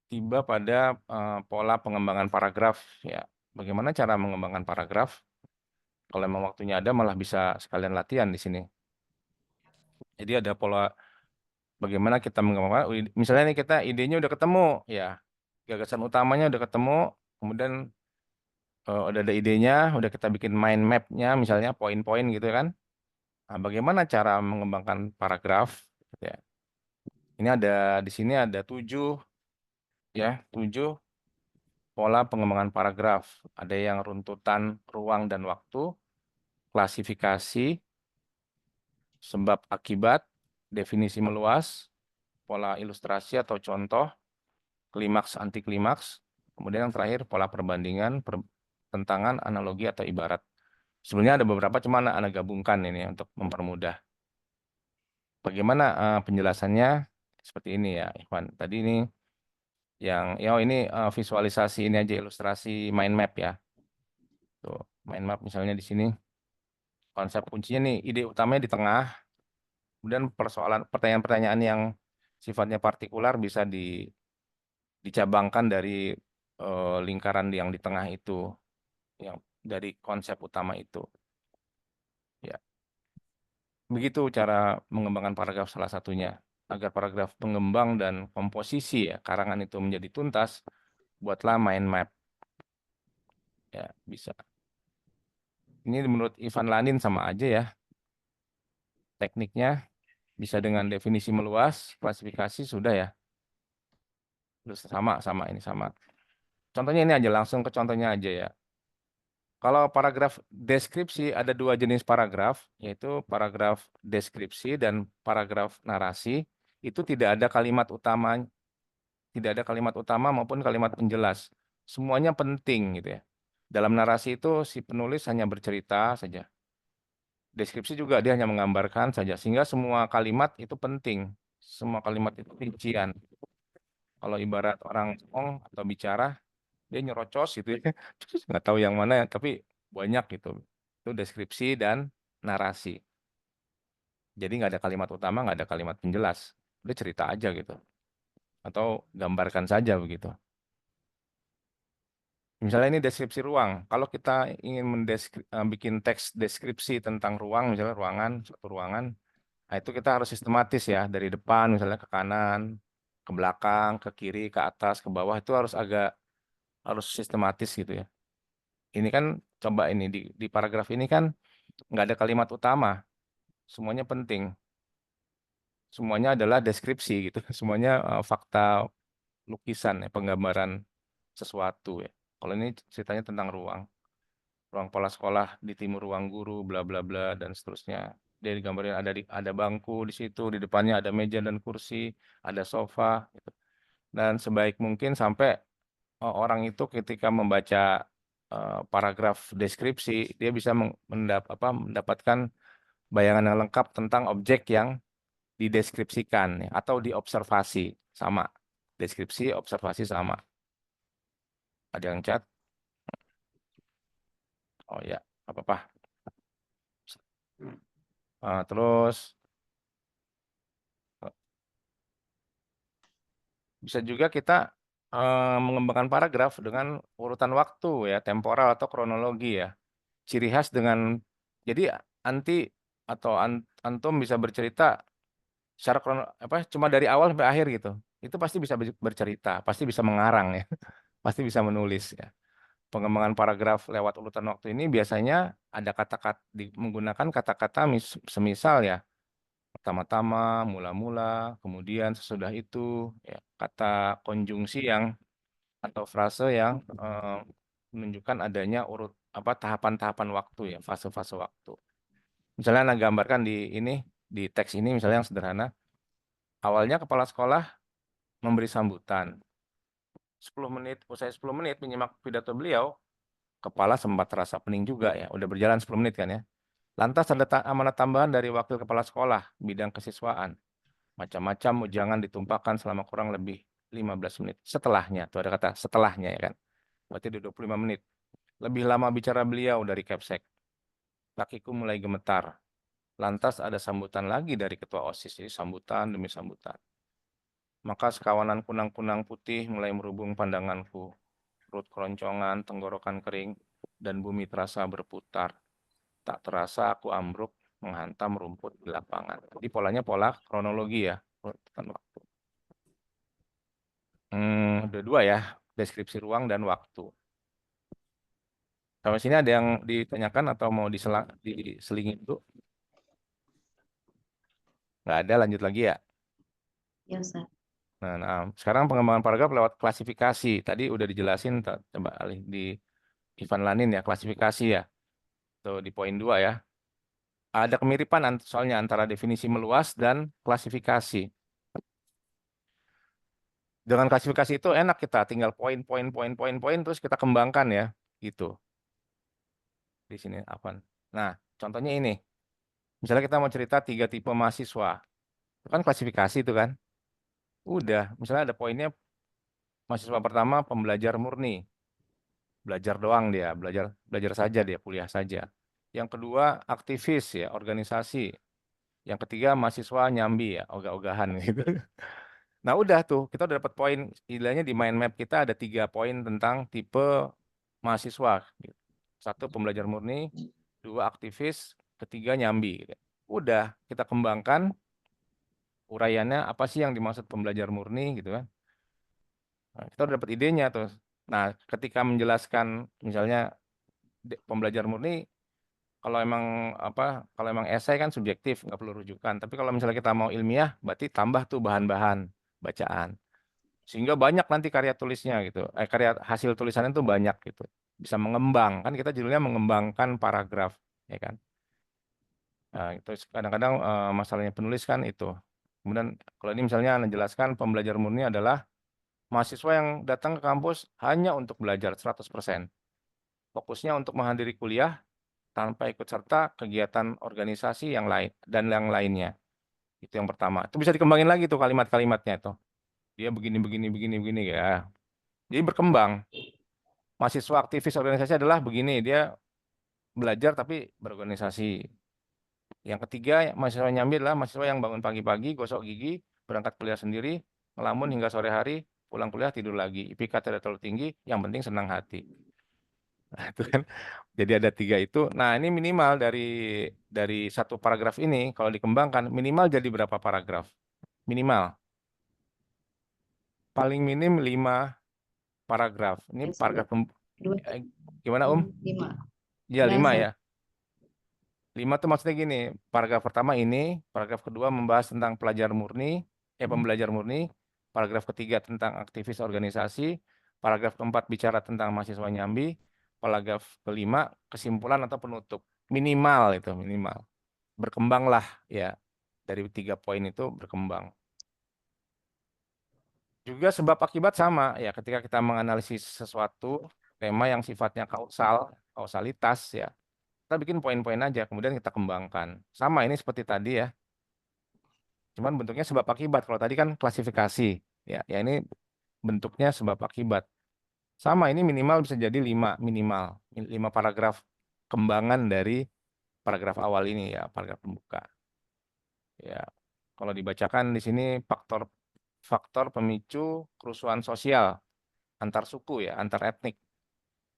tiba pada pola pengembangan paragraf ya. Bagaimana cara mengembangkan paragraf? Kalau memang waktunya ada malah bisa sekalian latihan di sini. Jadi ada pola bagaimana kita mengembangkan. Misalnya nih kita idenya udah ketemu ya. Gagasan utamanya udah ketemu, kemudian udah ada idenya, udah kita bikin mind map-nya misalnya poin-poin gitu kan. Nah, bagaimana cara mengembangkan paragraf? Ya. Ini ada di sini ada 7 pola pengembangan paragraf. Ada yang runtutan ruang dan waktu, klasifikasi, sebab akibat, definisi meluas, pola ilustrasi atau contoh, klimaks anti klimaks, kemudian yang terakhir pola perbandingan, tentangan, analogi atau ibarat. Sebenarnya ada beberapa, cuman Anda gabungkan ini untuk mempermudah. Bagaimana penjelasannya? Seperti ini ya, Ikhwan. Tadi ini ini visualisasi ini aja, ilustrasi mind map ya. Tuh, mind map misalnya di sini. Konsep kuncinya nih, ide utamanya di tengah. Kemudian pertanyaan-pertanyaan yang sifatnya partikular bisa dicabangkan dari lingkaran yang di tengah itu, yang dari konsep utama itu. Ya, begitu cara mengembangkan paragraf salah satunya. Agar paragraf pengembang dan komposisi ya karangan itu menjadi tuntas, buatlah mind map. Ya, bisa. Ini menurut Ivan Lanin sama aja ya. Tekniknya bisa dengan definisi meluas, klasifikasi sudah ya. Terus sama ini sama. Contohnya ini aja, langsung ke contohnya aja ya. Kalau paragraf deskripsi ada 2 jenis paragraf, yaitu paragraf deskripsi dan paragraf narasi. Itu tidak ada kalimat utama maupun kalimat penjelas. Semuanya penting gitu ya. Dalam narasi itu si penulis hanya bercerita saja. Deskripsi juga dia hanya menggambarkan saja, sehingga semua kalimat itu penting. Semua kalimat itu rincian. Kalau ibarat orang ngomong atau bicara, dia nyerocos gitu ya. Nggak tahu yang mana, tapi banyak gitu. Itu deskripsi dan narasi. Jadi nggak ada kalimat utama, nggak ada kalimat penjelas. Dia cerita aja gitu. Atau gambarkan saja begitu. Misalnya ini deskripsi ruang. Kalau kita ingin bikin teks deskripsi tentang ruang, misalnya ruangan, suatu ruangan, nah itu kita harus sistematis ya. Dari depan misalnya ke kanan, ke belakang, ke kiri, ke atas, ke bawah, itu harus sistematis gitu ya. Ini kan coba ini di paragraf ini kan nggak ada kalimat utama, semuanya penting, semuanya adalah deskripsi gitu, semuanya fakta lukisan ya, penggambaran sesuatu ya. Kalau ini ceritanya tentang ruang pola sekolah di timur ruang guru, bla bla bla dan seterusnya. Dia digambarin ada bangku di situ, di depannya ada meja dan kursi, ada sofa, gitu. Dan sebaik mungkin sampai orang itu ketika membaca paragraf deskripsi, dia bisa mendapatkan bayangan yang lengkap tentang objek yang dideskripsikan ya, atau diobservasi sama. Deskripsi, observasi sama. Ada yang chat? Oh ya, apa-apa. Terus bisa juga kita mengembangkan paragraf dengan urutan waktu ya, temporal atau kronologi ya. Ciri khas jadi anti atau antum bisa bercerita secara cuma dari awal sampai akhir gitu. Itu pasti bisa bercerita, pasti bisa mengarang ya, pasti bisa menulis ya. Pengembangan paragraf lewat urutan waktu ini biasanya ada kata-kata menggunakan kata-kata semisal ya, pertama-tama, mula-mula, kemudian sesudah itu ya, kata konjungsi atau frase yang menunjukkan adanya tahapan-tahapan waktu ya, fase-fase waktu. Misalnya Anda gambarkan di teks ini misalnya yang sederhana. Awalnya kepala sekolah memberi sambutan. 10 menit, usai 10 menit menyimak pidato beliau, kepala sempat terasa pening juga ya. Udah berjalan 10 menit kan ya. Lantas ada amanat tambahan dari wakil kepala sekolah bidang kesiswaan. Macam-macam ujangan ditumpahkan selama kurang lebih 15 menit. Setelahnya, tuh ada kata setelahnya ya kan. Berarti di 25 menit. Lebih lama bicara beliau dari Kepsek. Kakiku mulai gemetar. Lantas ada sambutan lagi dari ketua OSIS. Jadi sambutan demi sambutan. Maka sekawanan kunang-kunang putih mulai merubung pandanganku. Perut keroncongan, tenggorokan kering, dan bumi terasa berputar. Tak terasa aku ambruk menghantam rumput di lapangan. Jadi polanya pola kronologi ya. Urutan waktu. Ada 2 ya, deskripsi ruang dan waktu. Sampai sini ada yang ditanyakan atau mau diselingin dulu? Nggak ada, lanjut lagi ya. Ya, Ustaz. Nah, sekarang pengembangan paragraf lewat klasifikasi. Tadi udah dijelasin, coba alih di Ivan Lanin ya, klasifikasi ya. Tuh di poin 2 ya. Ada kemiripan soalnya antara definisi meluas dan klasifikasi. Dengan klasifikasi itu enak, kita tinggal poin terus kita kembangkan ya, gitu. Di sini apa? Nah, contohnya ini. Misalnya kita mau cerita 3 tipe mahasiswa. Itu kan klasifikasi itu kan. Udah, misalnya ada poinnya mahasiswa pertama pembelajar murni. Belajar doang dia, belajar saja dia, kuliah saja. Yang kedua aktivis ya, organisasi. Yang ketiga mahasiswa nyambi ya, ogah-ogahan gitu. Nah udah tuh, kita udah dapat poin, istilahnya di mind map kita ada 3 poin tentang tipe mahasiswa. Gitu. 1 pembelajar murni, 2 aktivis, ketiga nyambi. Gitu. Udah, kita kembangkan uraiannya apa sih yang dimaksud pembelajar murni gitu kan. Nah, kita udah dapat idenya tuh. Nah, ketika menjelaskan misalnya pembelajar murni, kalau emang kalau emang esai kan subjektif, nggak perlu rujukan. Tapi kalau misalnya kita mau ilmiah, berarti tambah tuh bahan-bahan bacaan. Sehingga banyak nanti karya tulisnya gitu. Karya hasil tulisannya tuh banyak gitu. bisa mengembang. Kan kita judulnya mengembangkan paragraf, ya kan? Nah, itu kadang-kadang masalahnya penulis kan itu. Kemudian kalau ini misalnya Anda jelaskan pembelajar murni adalah mahasiswa yang datang ke kampus hanya untuk belajar 100%. Fokusnya untuk menghadiri kuliah tanpa ikut serta kegiatan organisasi yang lain dan yang lainnya. Itu yang pertama. Itu bisa dikembangin lagi tuh kalimat-kalimatnya itu. Dia begini begini begini begini ya. Jadi berkembang. Mahasiswa aktivis organisasi adalah begini, dia belajar tapi berorganisasi. Yang ketiga, mahasiswa nyambi adalah mahasiswa yang bangun pagi-pagi, gosok gigi, berangkat kuliah sendiri, ngelamun hingga sore hari, pulang kuliah tidur lagi. IPK tidak terlalu tinggi, yang penting senang hati. Nah, itu kan. Jadi ada 3 itu. Nah, ini minimal dari satu paragraf ini kalau dikembangkan minimal jadi berapa paragraf? Minimal. Paling minim 5 paragraf. Ini Yes, paragraf dua, gimana 5. Ya Ya, 5 saya ya. 5 tuh maksudnya gini, paragraf pertama ini, paragraf kedua membahas tentang pembelajar murni, paragraf ketiga tentang aktivis organisasi, paragraf keempat bicara tentang mahasiswa nyambi, paragraf kelima kesimpulan atau penutup. Minimal itu, minimal. Berkembanglah ya, dari 3 poin itu berkembang. Juga sebab akibat sama ya, ketika kita menganalisis sesuatu tema yang sifatnya kausalitas ya, kita bikin poin-poin aja, kemudian kita kembangkan. Sama ini seperti tadi ya, cuman bentuknya sebab akibat. Kalau tadi kan klasifikasi, ya ini bentuknya sebab akibat. Sama ini minimal bisa jadi 5 minimal, 5 paragraf kembangan dari paragraf awal ini ya, paragraf pembuka. Ya, kalau dibacakan di sini faktor pemicu kerusuhan sosial antar suku ya, antar etnik.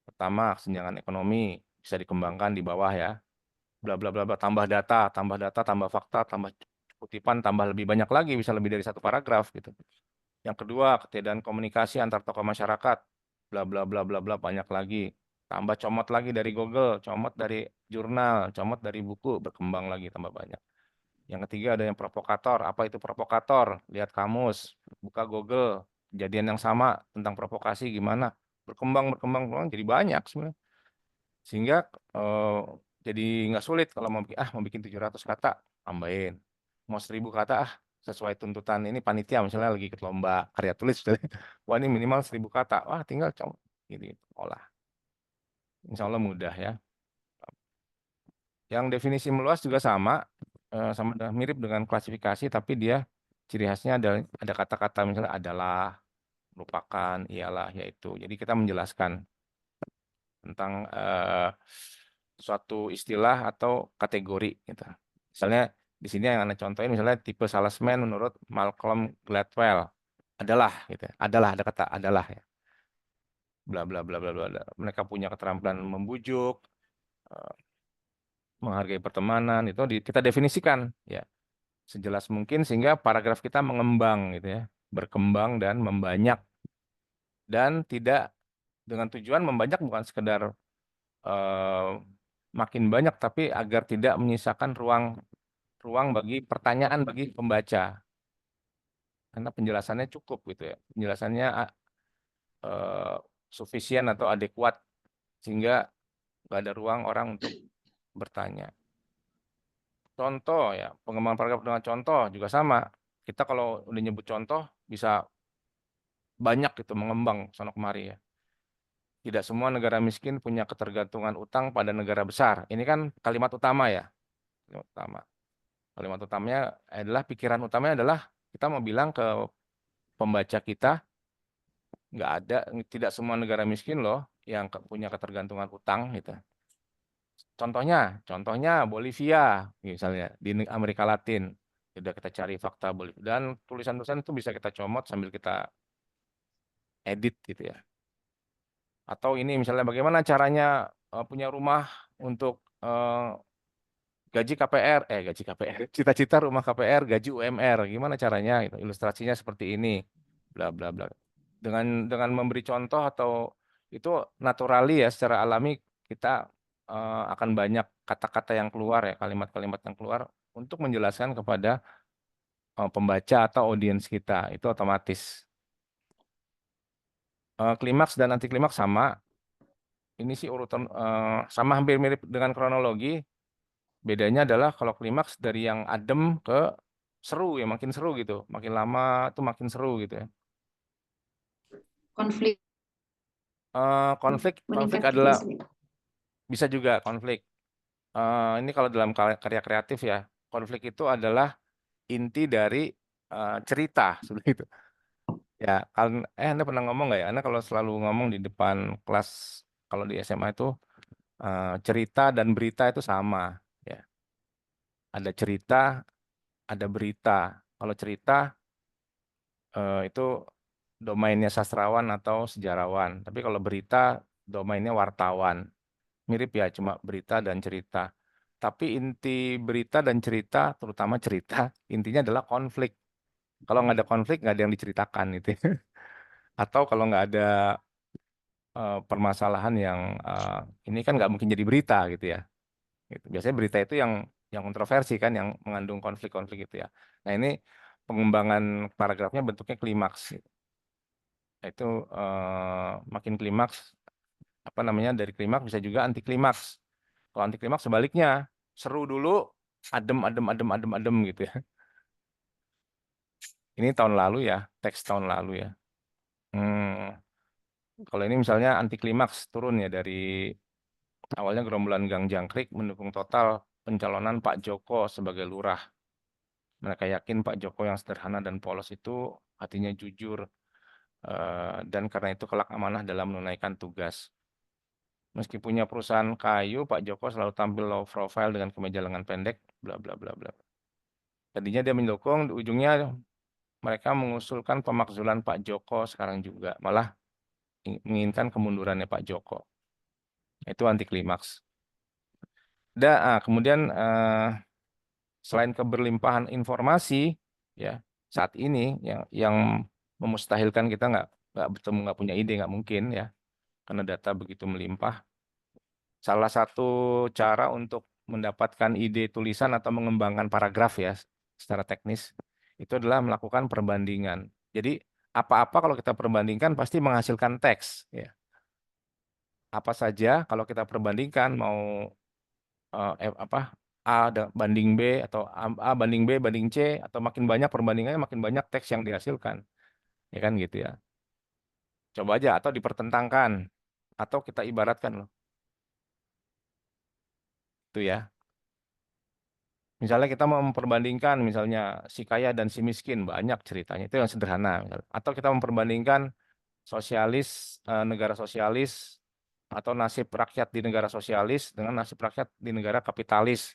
Pertama, kesenjangan ekonomi bisa dikembangkan di bawah ya. Bla bla bla bla, tambah data, tambah fakta, tambah kutipan, tambah lebih banyak lagi, bisa lebih dari 1 paragraf gitu. Yang kedua, ketiadaan komunikasi antar tokoh masyarakat, bla bla bla bla bla, banyak lagi. Tambah comot lagi dari Google, comot dari jurnal, comot dari buku, berkembang lagi tambah banyak. Yang ketiga ada yang provokator. Apa itu provokator? Lihat kamus, buka Google, kejadian yang sama tentang provokasi gimana? Berkembang, berkembang, berkembang, jadi banyak sebenarnya. Sehingga jadi nggak sulit kalau mau bikin 700 kata, tambahin. Mau 1000 kata, sesuai tuntutan ini panitia misalnya lagi ikut lomba karya tulis, wah ini minimal 1000 kata, wah tinggal coba ini olah. Insya Allah mudah ya. Yang definisi meluas juga sama mirip dengan klasifikasi, tapi dia ciri khasnya ada kata-kata misalnya adalah, merupakan, ialah, yaitu. Jadi kita menjelaskan tentang suatu istilah atau kategori gitu. Misalnya di sini yang Anda contohin misalnya tipe salesman menurut Malcolm Gladwell adalah gitu. Adalah, ada kata adalah ya. Bla bla bla bla bla. Mereka punya keterampilan membujuk, menghargai pertemanan, itu kita definisikan ya sejelas mungkin sehingga paragraf kita mengembang gitu ya, berkembang dan membanyak, dan tidak dengan tujuan membanyak bukan sekedar eh, makin banyak, tapi agar tidak menyisakan ruang bagi pertanyaan bagi pembaca, karena penjelasannya cukup gitu ya, penjelasannya eh, sufisien atau adekuat sehingga nggak ada ruang orang untuk bertanya. Contoh ya, pengembangan paragraf dengan contoh juga sama. Kita kalau udah nyebut contoh bisa banyak gitu mengembang sono kemari ya. Tidak semua negara miskin punya ketergantungan utang pada negara besar. Ini kan kalimat utama ya. Kalimat utama. Kalimat utamanya adalah, pikiran utamanya adalah kita mau bilang ke pembaca kita, tidak semua negara miskin loh yang punya ketergantungan utang gitu. Contohnya Bolivia misalnya di Amerika Latin. Sudah kita cari fakta Bolivia, dan tulisan-tulisan itu bisa kita comot sambil kita edit gitu ya. Atau ini misalnya bagaimana caranya punya rumah untuk gaji KPR, cita-cita rumah KPR, gaji UMR, gimana caranya? Gitu. Ilustrasinya seperti ini, bla bla bla. Dengan memberi contoh atau itu naturali ya, secara alami kita akan banyak kata-kata yang keluar ya, kalimat-kalimat yang keluar untuk menjelaskan kepada pembaca atau audiens kita, itu otomatis. Klimaks dan anti klimaks sama. ini sih urutan sama hampir mirip dengan kronologi. Bedanya adalah kalau klimaks dari yang adem ke seru ya, makin seru gitu. Makin lama tuh makin seru gitu ya. Konflik Konflik meningkat gitu adalah sih. bisa juga konflik. Ini kalau dalam karya kreatif ya, konflik itu adalah inti dari cerita seperti itu. Ya, kan Anda pernah ngomong nggak ya? Anda kalau selalu ngomong di depan kelas kalau di SMA itu cerita dan berita itu sama ya. Ada cerita, ada berita. Kalau cerita itu domainnya sastrawan atau sejarawan. Tapi kalau berita domainnya wartawan. Mirip ya, cuma berita dan cerita. Tapi inti berita dan cerita, terutama cerita, intinya adalah konflik. Kalau nggak ada konflik, nggak ada yang diceritakan gitu. Atau kalau nggak ada permasalahan yang ini kan nggak mungkin jadi berita gitu ya. Gitu. Biasanya berita itu yang kontroversi kan, yang mengandung konflik-konflik itu ya. Nah ini pengembangan paragrafnya bentuknya klimaks. Gitu. Itu makin klimaks, apa namanya, dari klimaks bisa juga anti klimaks. Kalau anti klimaks sebaliknya, seru dulu, adem, adem, adem, adem, adem gitu ya. Ini tahun lalu ya, teks tahun lalu ya. Kalau ini misalnya anti klimaks turun ya dari awalnya gerombolan Gang Jangkrik mendukung total pencalonan Pak Joko sebagai lurah. Mereka yakin Pak Joko yang sederhana dan polos itu hatinya jujur dan karena itu kelak amanah dalam menunaikan tugas. Meski punya perusahaan kayu, Pak Joko selalu tampil low profile dengan kemeja lengan pendek, bla bla bla bla. Tadinya dia mendukung, di ujungnya mereka mengusulkan pemakzulan Pak Joko sekarang juga, malah menginginkan kemundurannya Pak Joko. Itu anti klimaks. Kemudian selain keberlimpahan informasi, ya saat ini yang memustahilkan kita nggak bertemu, nggak punya ide, nggak mungkin ya, karena data begitu melimpah. Salah satu cara untuk mendapatkan ide tulisan atau mengembangkan paragraf ya secara teknis itu adalah melakukan perbandingan. Jadi apa-apa kalau kita perbandingkan pasti menghasilkan teks ya. Apa saja kalau kita perbandingkan mau apa banding B atau A banding B banding C atau makin banyak perbandingannya makin banyak teks yang dihasilkan. Ya kan gitu ya. Coba aja atau dipertentangkan atau kita ibaratkan loh. Itu ya. Misalnya kita mau memperbandingkan misalnya si kaya dan si miskin, banyak ceritanya. Itu yang sederhana. Misalnya. Atau kita memperbandingkan sosialis, negara sosialis, atau nasib rakyat di negara sosialis dengan nasib rakyat di negara kapitalis.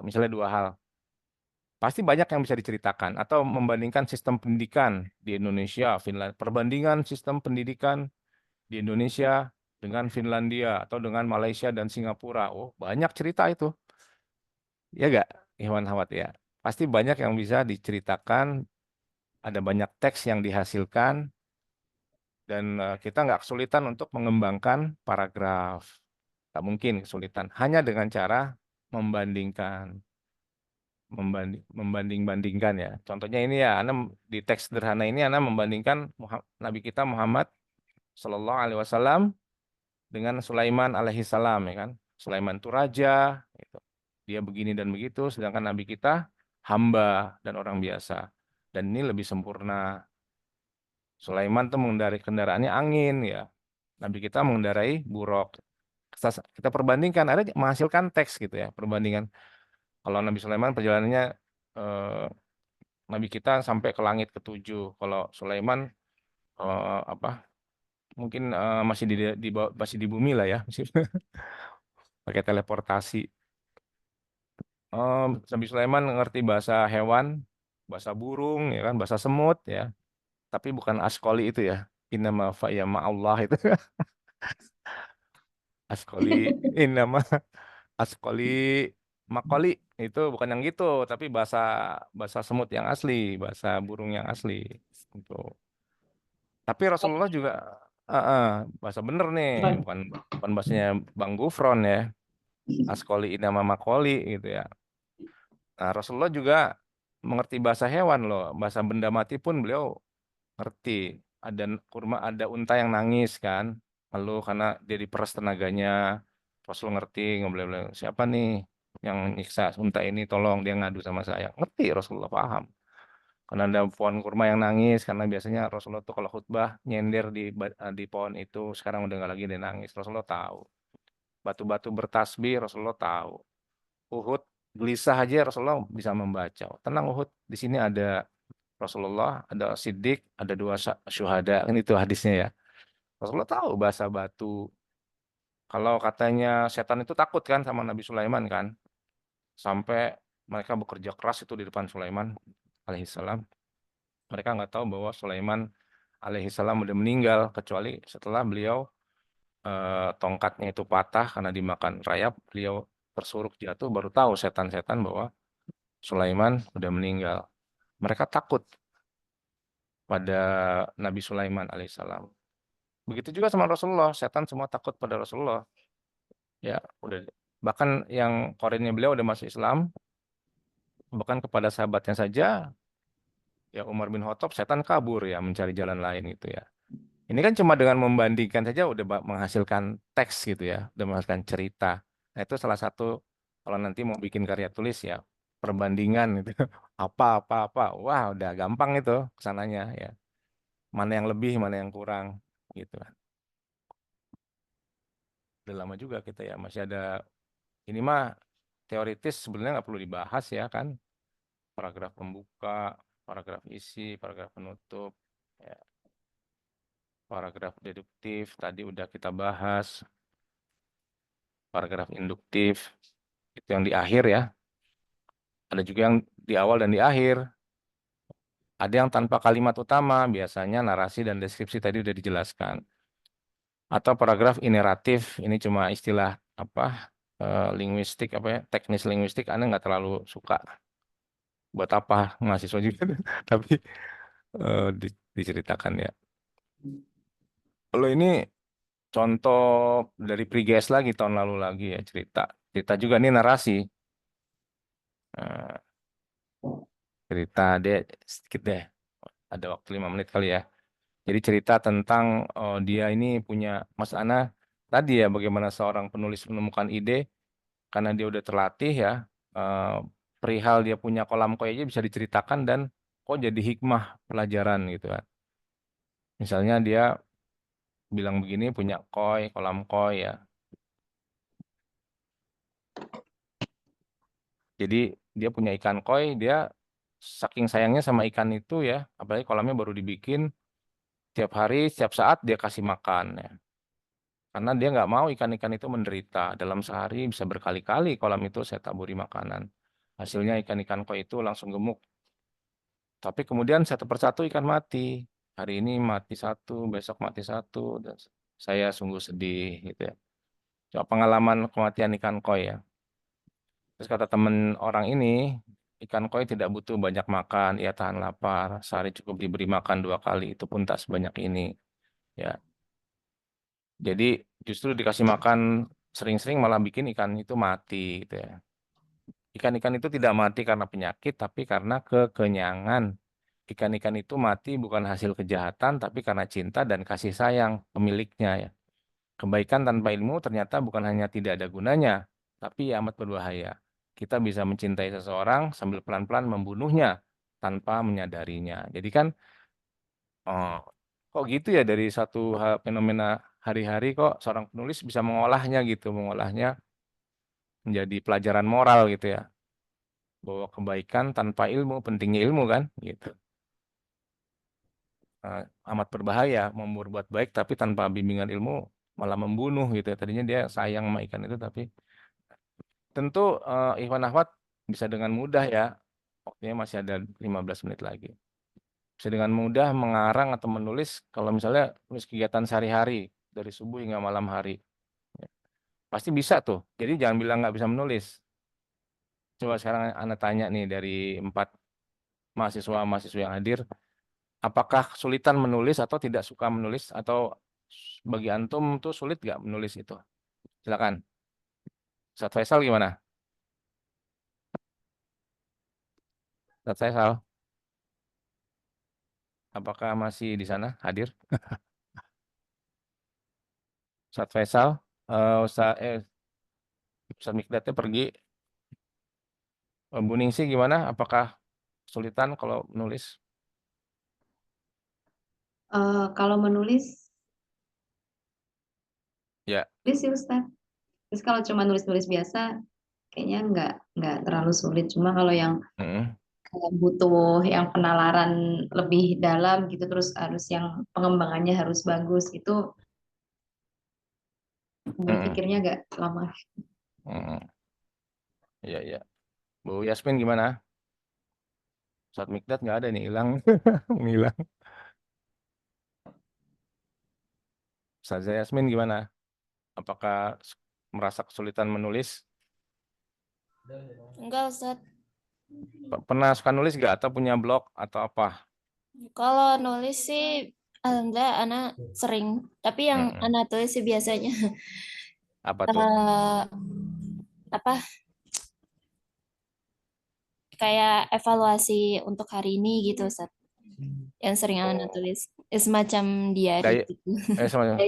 Misalnya dua hal. Pasti banyak yang bisa diceritakan. Atau membandingkan sistem pendidikan di Indonesia, Finlandia. Perbandingan sistem pendidikan di Indonesia dengan Finlandia atau dengan Malaysia dan Singapura. Oh, banyak cerita itu. Ya gak, Iwan Hawat ya. Pasti banyak yang bisa diceritakan, ada banyak teks yang dihasilkan, dan kita nggak kesulitan untuk mengembangkan paragraf. Nggak mungkin kesulitan. Hanya dengan cara membandingkan, membanding-bandingkan ya. Contohnya ini ya, Anda di teks sederhana ini Anda membandingkan Nabi kita Muhammad Shallallahu Alaihi Wasallam dengan Sulaiman alaihi salam ya kan. Sulaiman itu raja, gitu. Dia begini dan begitu, sedangkan Nabi kita hamba dan orang biasa. Dan ini lebih sempurna. Sulaiman tuh mengendarai kendaraannya angin ya. Nabi kita mengendarai buruk. Kita perbandingkan, ada menghasilkan teks gitu ya, perbandingan. Kalau Nabi Sulaiman perjalanannya eh, Nabi kita sampai ke langit ketujuh. Kalau Sulaiman apa? Mungkin masih masih di bumi lah ya, masih pakai teleportasi. Nabi Sulaiman ngerti bahasa hewan, bahasa burung, ya kan, bahasa semut, ya. Tapi bukan askoli itu ya. Innama fa'yama Allah itu. Askoli, innama askoli makoli itu bukan yang gitu, tapi bahasa bahasa semut yang asli, bahasa burung yang asli. Gitu. Tapi Rasulullah juga bahasa bener nih, bukan bukan bahasanya Bang Gufron ya. Askoli innama makoli gitu ya. Nah, Rasulullah juga mengerti bahasa hewan loh, bahasa benda mati pun beliau ngerti. Ada kurma, ada unta yang nangis kan, Lalu karena dia diperas tenaganya, Rasul ngerti, ngobrol siapa nih yang nyiksa unta ini, tolong, dia ngadu sama saya. Ngerti Rasulullah, paham. Karena ada pohon kurma yang nangis, karena biasanya Rasulullah tuh kalau khutbah nyender di pohon itu, sekarang udah nggak lagi dia nangis. Rasulullah tahu. Batu-batu bertasbih, Rasulullah tahu. Uhud gelisah aja Rasulullah bisa membaca. Tenang Uhud, di sini ada Rasulullah, ada Siddiq, ada dua syuhada, kan itu hadisnya ya. Rasulullah tahu bahasa batu. Kalau katanya setan itu takut kan sama Nabi Sulaiman kan, sampai mereka bekerja keras itu di depan Sulaiman alaihissalam. Mereka nggak tahu bahwa Sulaiman alaihissalam udah meninggal kecuali setelah beliau tongkatnya itu patah karena dimakan rayap, beliau tersuruk jatuh, baru tahu setan-setan bahwa Sulaiman udah meninggal. Mereka takut pada Nabi Sulaiman alaihissalam. Begitu juga sama Rasulullah, setan semua takut pada Rasulullah. Ya, udah. Bahkan yang korinnya beliau udah masuk Islam, bahkan kepada sahabatnya saja, ya Umar bin Khattab, setan kabur ya mencari jalan lain gitu ya. Ini kan cuma dengan membandingkan saja udah menghasilkan teks gitu ya, udah menghasilkan cerita. Nah, itu salah satu kalau nanti mau bikin karya tulis ya, perbandingan gitu. Apa. Wah, udah gampang itu kesananya ya. Mana yang lebih, mana yang kurang gitu kan. Udah lama juga kita ya, masih ada ini mah teoritis sebenarnya nggak perlu dibahas ya kan. Paragraf pembuka, paragraf isi, paragraf penutup, ya, paragraf deduktif tadi udah kita bahas, paragraf induktif itu yang di akhir ya. Ada juga yang di awal dan di akhir. Ada yang tanpa kalimat utama, biasanya narasi dan deskripsi tadi udah dijelaskan. Atau paragraf ineratif, ini cuma istilah apa linguistik apa ya, teknis linguistik, Anda nggak terlalu suka. Buat apa mahasiswa juga, tapi diceritakan ya. Kalau ini contoh dari Priges lagi tahun lalu lagi ya cerita. Cerita juga nih narasi. Eh, cerita deh sedikit deh. Ada waktu 5 menit kali ya. Jadi cerita tentang dia ini punya Mas Ana tadi ya bagaimana seorang penulis menemukan ide karena dia udah terlatih ya. eh, Perihal dia punya kolam koi aja bisa diceritakan dan kok jadi hikmah pelajaran gitu kan. Misalnya dia bilang begini punya koi, kolam koi ya. Jadi dia punya ikan koi, dia saking sayangnya sama ikan itu ya, apalagi kolamnya baru dibikin, tiap hari, setiap saat dia kasih makan ya. Karena dia nggak mau ikan-ikan itu menderita. Dalam sehari bisa berkali-kali kolam itu saya taburi makanan. Hasilnya ikan-ikan koi itu langsung gemuk. Tapi kemudian satu persatu ikan mati. Hari ini mati satu, besok mati satu. Dan saya sungguh sedih gitu ya. Coba pengalaman kematian ikan koi ya. Terus kata temen orang ini, ikan koi tidak butuh banyak makan, ia tahan lapar. Sehari cukup diberi makan 2 kali, itu pun tak sebanyak ini. Ya, jadi justru dikasih makan sering-sering malah bikin ikan itu mati, gitu ya. Ikan-ikan itu tidak mati karena penyakit, tapi karena kekenyangan. Ikan-ikan itu mati bukan hasil kejahatan, tapi karena cinta dan kasih sayang pemiliknya, ya. Kebaikan tanpa ilmu ternyata bukan hanya tidak ada gunanya, tapi amat berbahaya. Kita bisa mencintai seseorang sambil pelan-pelan membunuhnya tanpa menyadarinya. Jadi kan, oh, kok gitu ya dari satu fenomena hari-hari kok seorang penulis bisa mengolahnya gitu, mengolahnya menjadi pelajaran moral gitu ya. Bahwa kebaikan tanpa ilmu, pentingnya ilmu kan, gitu. Eh, Amat berbahaya mau berbuat baik tapi tanpa bimbingan ilmu malah membunuh gitu ya. Tadinya dia sayang sama ikan itu tapi tentu Ikhwan Ahwat bisa dengan mudah ya, waktunya masih ada 15 menit lagi. Bisa dengan mudah mengarang atau menulis kalau misalnya tulis kegiatan sehari-hari dari subuh hingga malam hari. Ya, pasti bisa tuh. Jadi jangan bilang nggak bisa menulis. Coba sekarang Anda tanya nih dari 4 mahasiswa-mahasiswa yang hadir, apakah kesulitan menulis atau tidak suka menulis atau bagi antum tuh sulit nggak menulis itu? Silakan. Ustadz Faisal gimana? Ustadz Faisal, apakah masih di sana hadir? Ustaz Faisal, Ustaz Mikdatnya pergi. Bu Ningsi gimana? Apakah kesulitan kalau menulis? Kalau menulis, Ya. tulis sih Ustaz. Terus kalau cuma nulis-nulis biasa, kayaknya nggak terlalu sulit. Cuma kalau yang Mm-mm. butuh yang penalaran lebih dalam gitu, terus harus yang pengembangannya harus bagus itu, Mm-mm. berpikirnya agak lama. Mm-mm. Iya, iya. Bu Yasmin gimana? Ustaz Mikdat nggak ada nih, hilang. Menghilang. Ustazah Yasmin gimana? Apakah merasa kesulitan menulis? Enggak, Ustaz. Pernah suka nulis nggak atau punya blog atau apa? Kalau nulis sih, alhamdulillah anak sering. Tapi yang Mm-mm. anak tulis sih biasanya Apa tuh? eh, apa kayak evaluasi untuk hari ini gitu, Ustaz. Yang sering anak Oh. tulis. Semacam diary Day, gitu.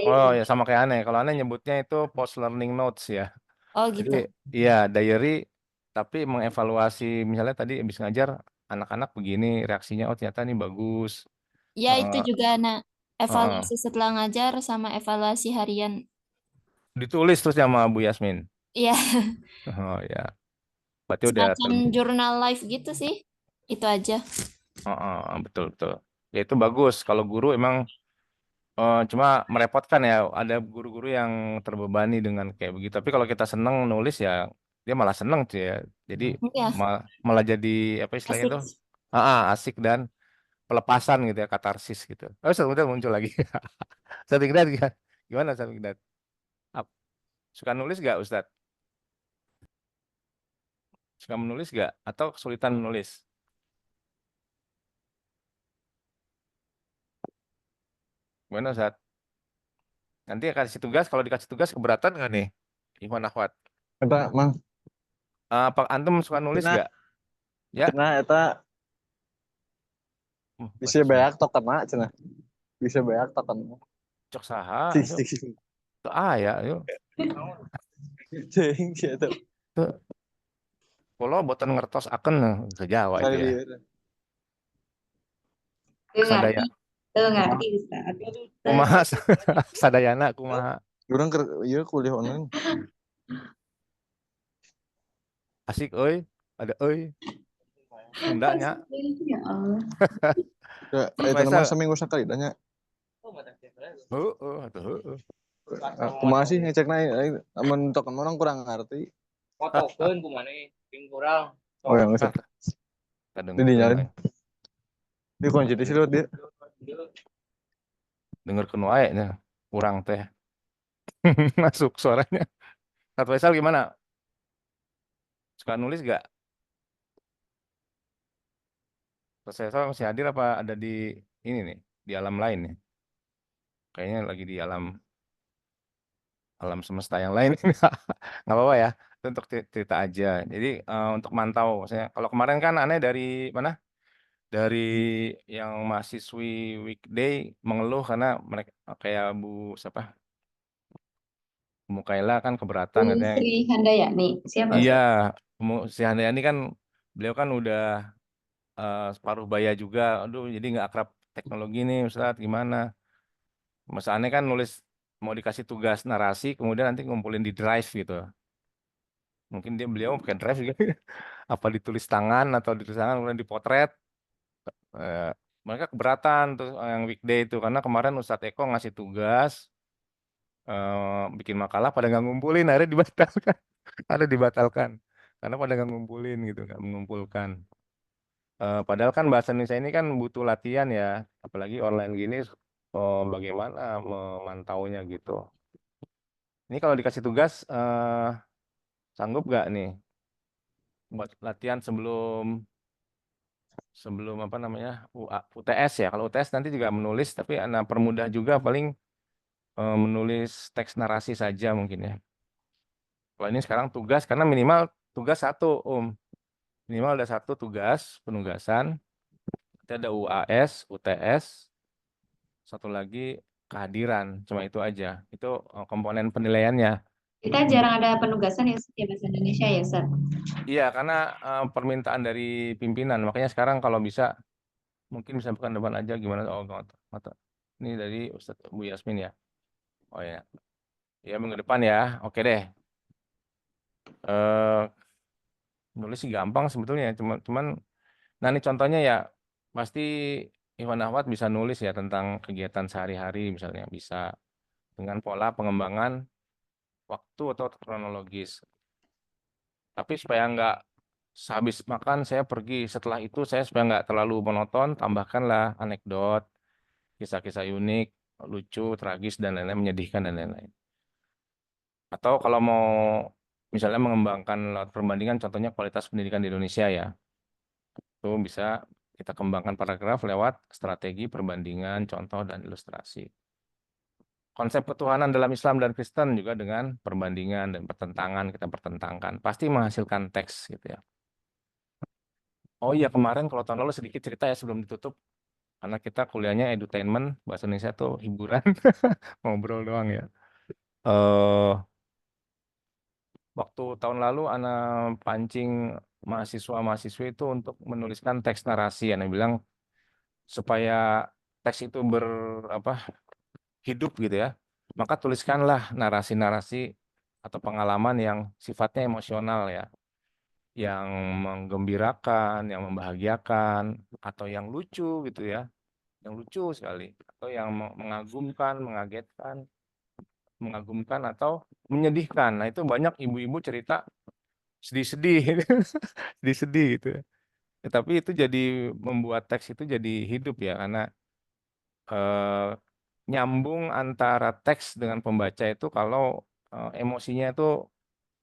oh ya sama kayak aneh. Kalau aneh nyebutnya itu post learning notes ya. Oh Jadi gitu. iya diary, tapi mengevaluasi misalnya tadi habis ngajar anak-anak begini reaksinya, oh ternyata ini bagus. Ya itu Eh, juga anak eh, evaluasi setelah ngajar sama evaluasi harian. ditulis terus sama Bu Yasmin. Iya, Oh ya, berarti udah semacam jurnal live gitu sih. Itu aja. betul betul. Ya itu bagus. Kalau guru emang cuma merepotkan ya. Ada guru-guru yang terbebani dengan kayak begitu. Tapi kalau kita seneng nulis ya, dia malah seneng sih ya. Jadi Iya, malah jadi apa istilahnya asik. itu? Asik dan pelepasan gitu ya, katarsis gitu. Oh, sebentar muncul lagi. Ustaz Mikdad gimana Ustaz Mikdad? Ap- Suka nulis gak Ustaz? Suka menulis gak? Atau kesulitan menulis? Gimana Ustaz? Nanti kasih tugas, kalau dikasih tugas keberatan gak nih? Gimana Akhwat? Eta mang Apa antum suka nulis cenah gak? Ya, cenah eta bisa bahasa Sunda. beak tokenna cenah. Bisa beak tokenna. Cok saha, Cik itu cik cik. ya, yuk. Cing gitu. Tuh, kalau boten ngertos akan ke Jawa itu Kali ya. dia. Sadaya, Ngerti Ustaz. kumaha, sadayana kumaha. Urang ieu kuliah online. Asik euy, ada euy. Sundanya. Ya Allah. Ya, Ustaz eta mah Faisal. seminggu sakali danya. Atuh, heueuh. Kumaha sih ngecekna amun token orang kurang ngerti. Fotokeun ku maneh ping kurang. Oh yang geus. Kadang Di nyalin. Di kunci di situ dia. dengerkeun wae nya. Kurang teh. Masuk suaranya. Ustaz Faisal gimana? Suka nulis gak? Ustaz Faisal masih hadir apa ada di ini nih, di alam lain nih? Kayaknya lagi di alam semesta yang lain. Nggak apa-apa ya, itu untuk cerita aja. Jadi untuk mantau, maksudnya kalau kemarin kan aneh dari mana? Dari yang mahasiswi weekday mengeluh karena mereka kayak Bu siapa? Bu Mukaila kan keberatan Bu katanya. Sri Handayani, siapa Iya, Ustaz? Si Handayani kan beliau kan udah separuh baya juga. Aduh, jadi nggak akrab teknologi nih, Ustadz. Gimana? Masa aneh kan nulis mau dikasih tugas narasi, kemudian nanti ngumpulin di drive gitu. Mungkin beliau pakai drive juga. Apa ditulis tangan atau ditulis tangan kemudian dipotret. Eh, Mereka keberatan tuh yang weekday itu karena kemarin Ustadz Eko ngasih tugas bikin makalah pada nggak ngumpulin, akhirnya dibatalkan. Ada dibatalkan karena pada nggak ngumpulin gitu, nggak mengumpulkan. Padahal kan bahasa Indonesia ini kan butuh latihan ya, apalagi online gini. Bagaimana memantaunya gitu. Ini kalau dikasih tugas sanggup nggak nih buat latihan sebelum sebelum apa namanya UTS ya. Kalau UTS nanti juga menulis, tapi anak permudah juga paling menulis teks narasi saja mungkin ya. Kalau ini sekarang tugas karena minimal tugas satu, minimal ada satu tugas penugasan. Nanti ada UAS, UTS, satu lagi kehadiran, cuma itu aja. Itu komponen penilaiannya. Kita jarang ada penugasan ya, Ustaz, ya bahasa Indonesia ya, Ustaz. Iya, karena permintaan dari pimpinan. Makanya sekarang kalau bisa, mungkin bisa pekan depan aja gimana. Oh, ini dari Ustadz Bu Yasmin ya. Oh ya, ya minggu depan ya. Oke deh. Eh, Nulis sih gampang sebetulnya. Cuman, nah ini contohnya ya, pasti Iwan Ahwat bisa nulis ya tentang kegiatan sehari-hari misalnya. Bisa dengan pola pengembangan waktu atau kronologis. Tapi supaya nggak sehabis makan saya pergi, setelah itu saya supaya nggak terlalu monoton, tambahkanlah anekdot, kisah-kisah unik, lucu, tragis, dan lain-lain, menyedihkan, dan lain-lain. Atau kalau mau misalnya mengembangkan lewat perbandingan, contohnya kualitas pendidikan di Indonesia ya, itu bisa kita kembangkan paragraf lewat strategi perbandingan, contoh, dan ilustrasi. Konsep ketuhanan dalam Islam dan Kristen juga dengan perbandingan dan pertentangan, kita pertentangkan. Pasti menghasilkan teks gitu ya. Oh iya, kemarin kalau tahun lalu sedikit cerita ya sebelum ditutup. Karena kita kuliahnya edutainment, bahasa Indonesia tuh hiburan, ngobrol doang ya. Waktu tahun lalu anak pancing mahasiswa-mahasiswi itu untuk menuliskan teks narasi. Anak bilang supaya teks itu hidup gitu ya. Maka tuliskanlah narasi-narasi atau pengalaman yang sifatnya emosional ya. Yang menggembirakan, yang membahagiakan, atau yang lucu gitu ya. Yang lucu sekali. Atau yang mengagumkan, mengagetkan, mengagumkan atau menyedihkan. Nah itu banyak ibu-ibu cerita sedih-sedih, sedih-sedih gitu. Ya, tapi itu jadi membuat teks itu jadi hidup ya karena eh, nyambung antara teks dengan pembaca itu kalau emosinya itu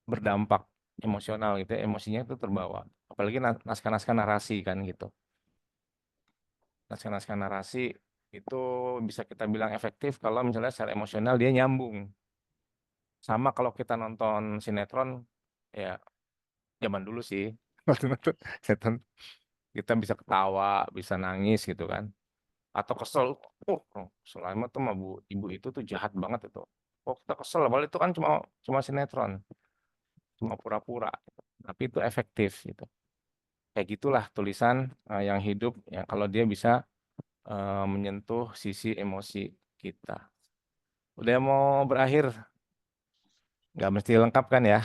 berdampak emosional gitu, ya, emosinya itu terbawa. Apalagi naskah-naskah narasi kan gitu. Naskah-naskah narasi itu bisa kita bilang efektif kalau misalnya secara emosional dia nyambung. Sama kalau kita nonton sinetron, ya zaman dulu sih, waktu nonton sinetron kita bisa ketawa, bisa nangis gitu kan. Atau kesel, selama tuh sama ibu itu tuh jahat banget itu. Oh kita kesel, padahal itu kan cuma cuma sinetron, cuma pura-pura. Tapi itu efektif gitu. Kayak gitulah tulisan yang hidup, ya kalau dia bisa menyentuh sisi emosi kita. Udah mau berakhir, nggak mesti lengkap kan ya?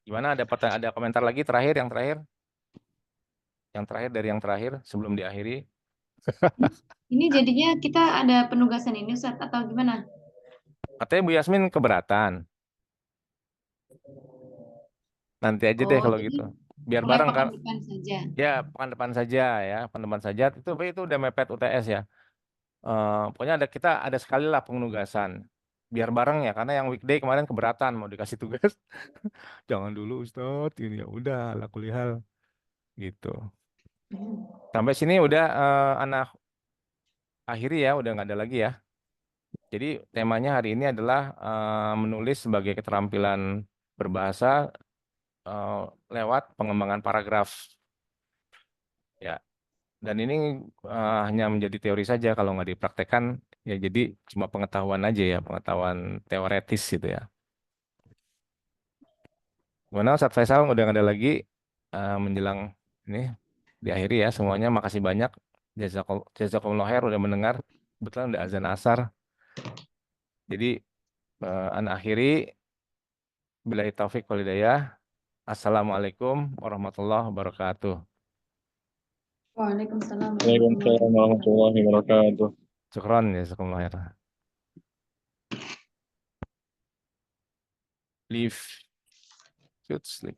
Gimana? Ada komentar lagi terakhir, yang terakhir? Yang terakhir dari yang terakhir sebelum diakhiri. Ini jadinya kita ada penugasan ini, Ustaz, atau gimana? Katanya Bu Yasmin keberatan. Nanti aja deh Oh, kalau jadi gitu. Biar mulai bareng pekan kan. depan saja. Ya, pekan depan saja ya. Pekan depan saja. Itu udah mepet UTS ya. Pokoknya kita ada sekali lah penugasan. Biar bareng ya. Karena yang weekday kemarin keberatan mau dikasih tugas. Jangan dulu Ustadz. Ini ya udah lah kuliah gitu. Sampai sini udah anak akhiri ya. Udah nggak ada lagi ya. Jadi temanya hari ini adalah menulis sebagai keterampilan berbahasa lewat pengembangan paragraf. Ya, dan ini hanya menjadi teori saja kalau nggak dipraktekkan ya jadi cuma pengetahuan aja ya, pengetahuan teoretis gitu ya. Gimana Ustadz Faisal udah nggak ada lagi menjelang ini diakhiri ya semuanya. Makasih banyak. Jazakumullah khair udah mendengar. Kebetulan udah azan asar. Jadi anak akhiri billahi taufik wal hidayah. Assalamualaikum warahmatullahi wabarakatuh. Waalaikumsalam Waalaikumsalam warahmatullahi wabarakatuh. Syukron ya, jazakumullah khair. Leave. Should sleep.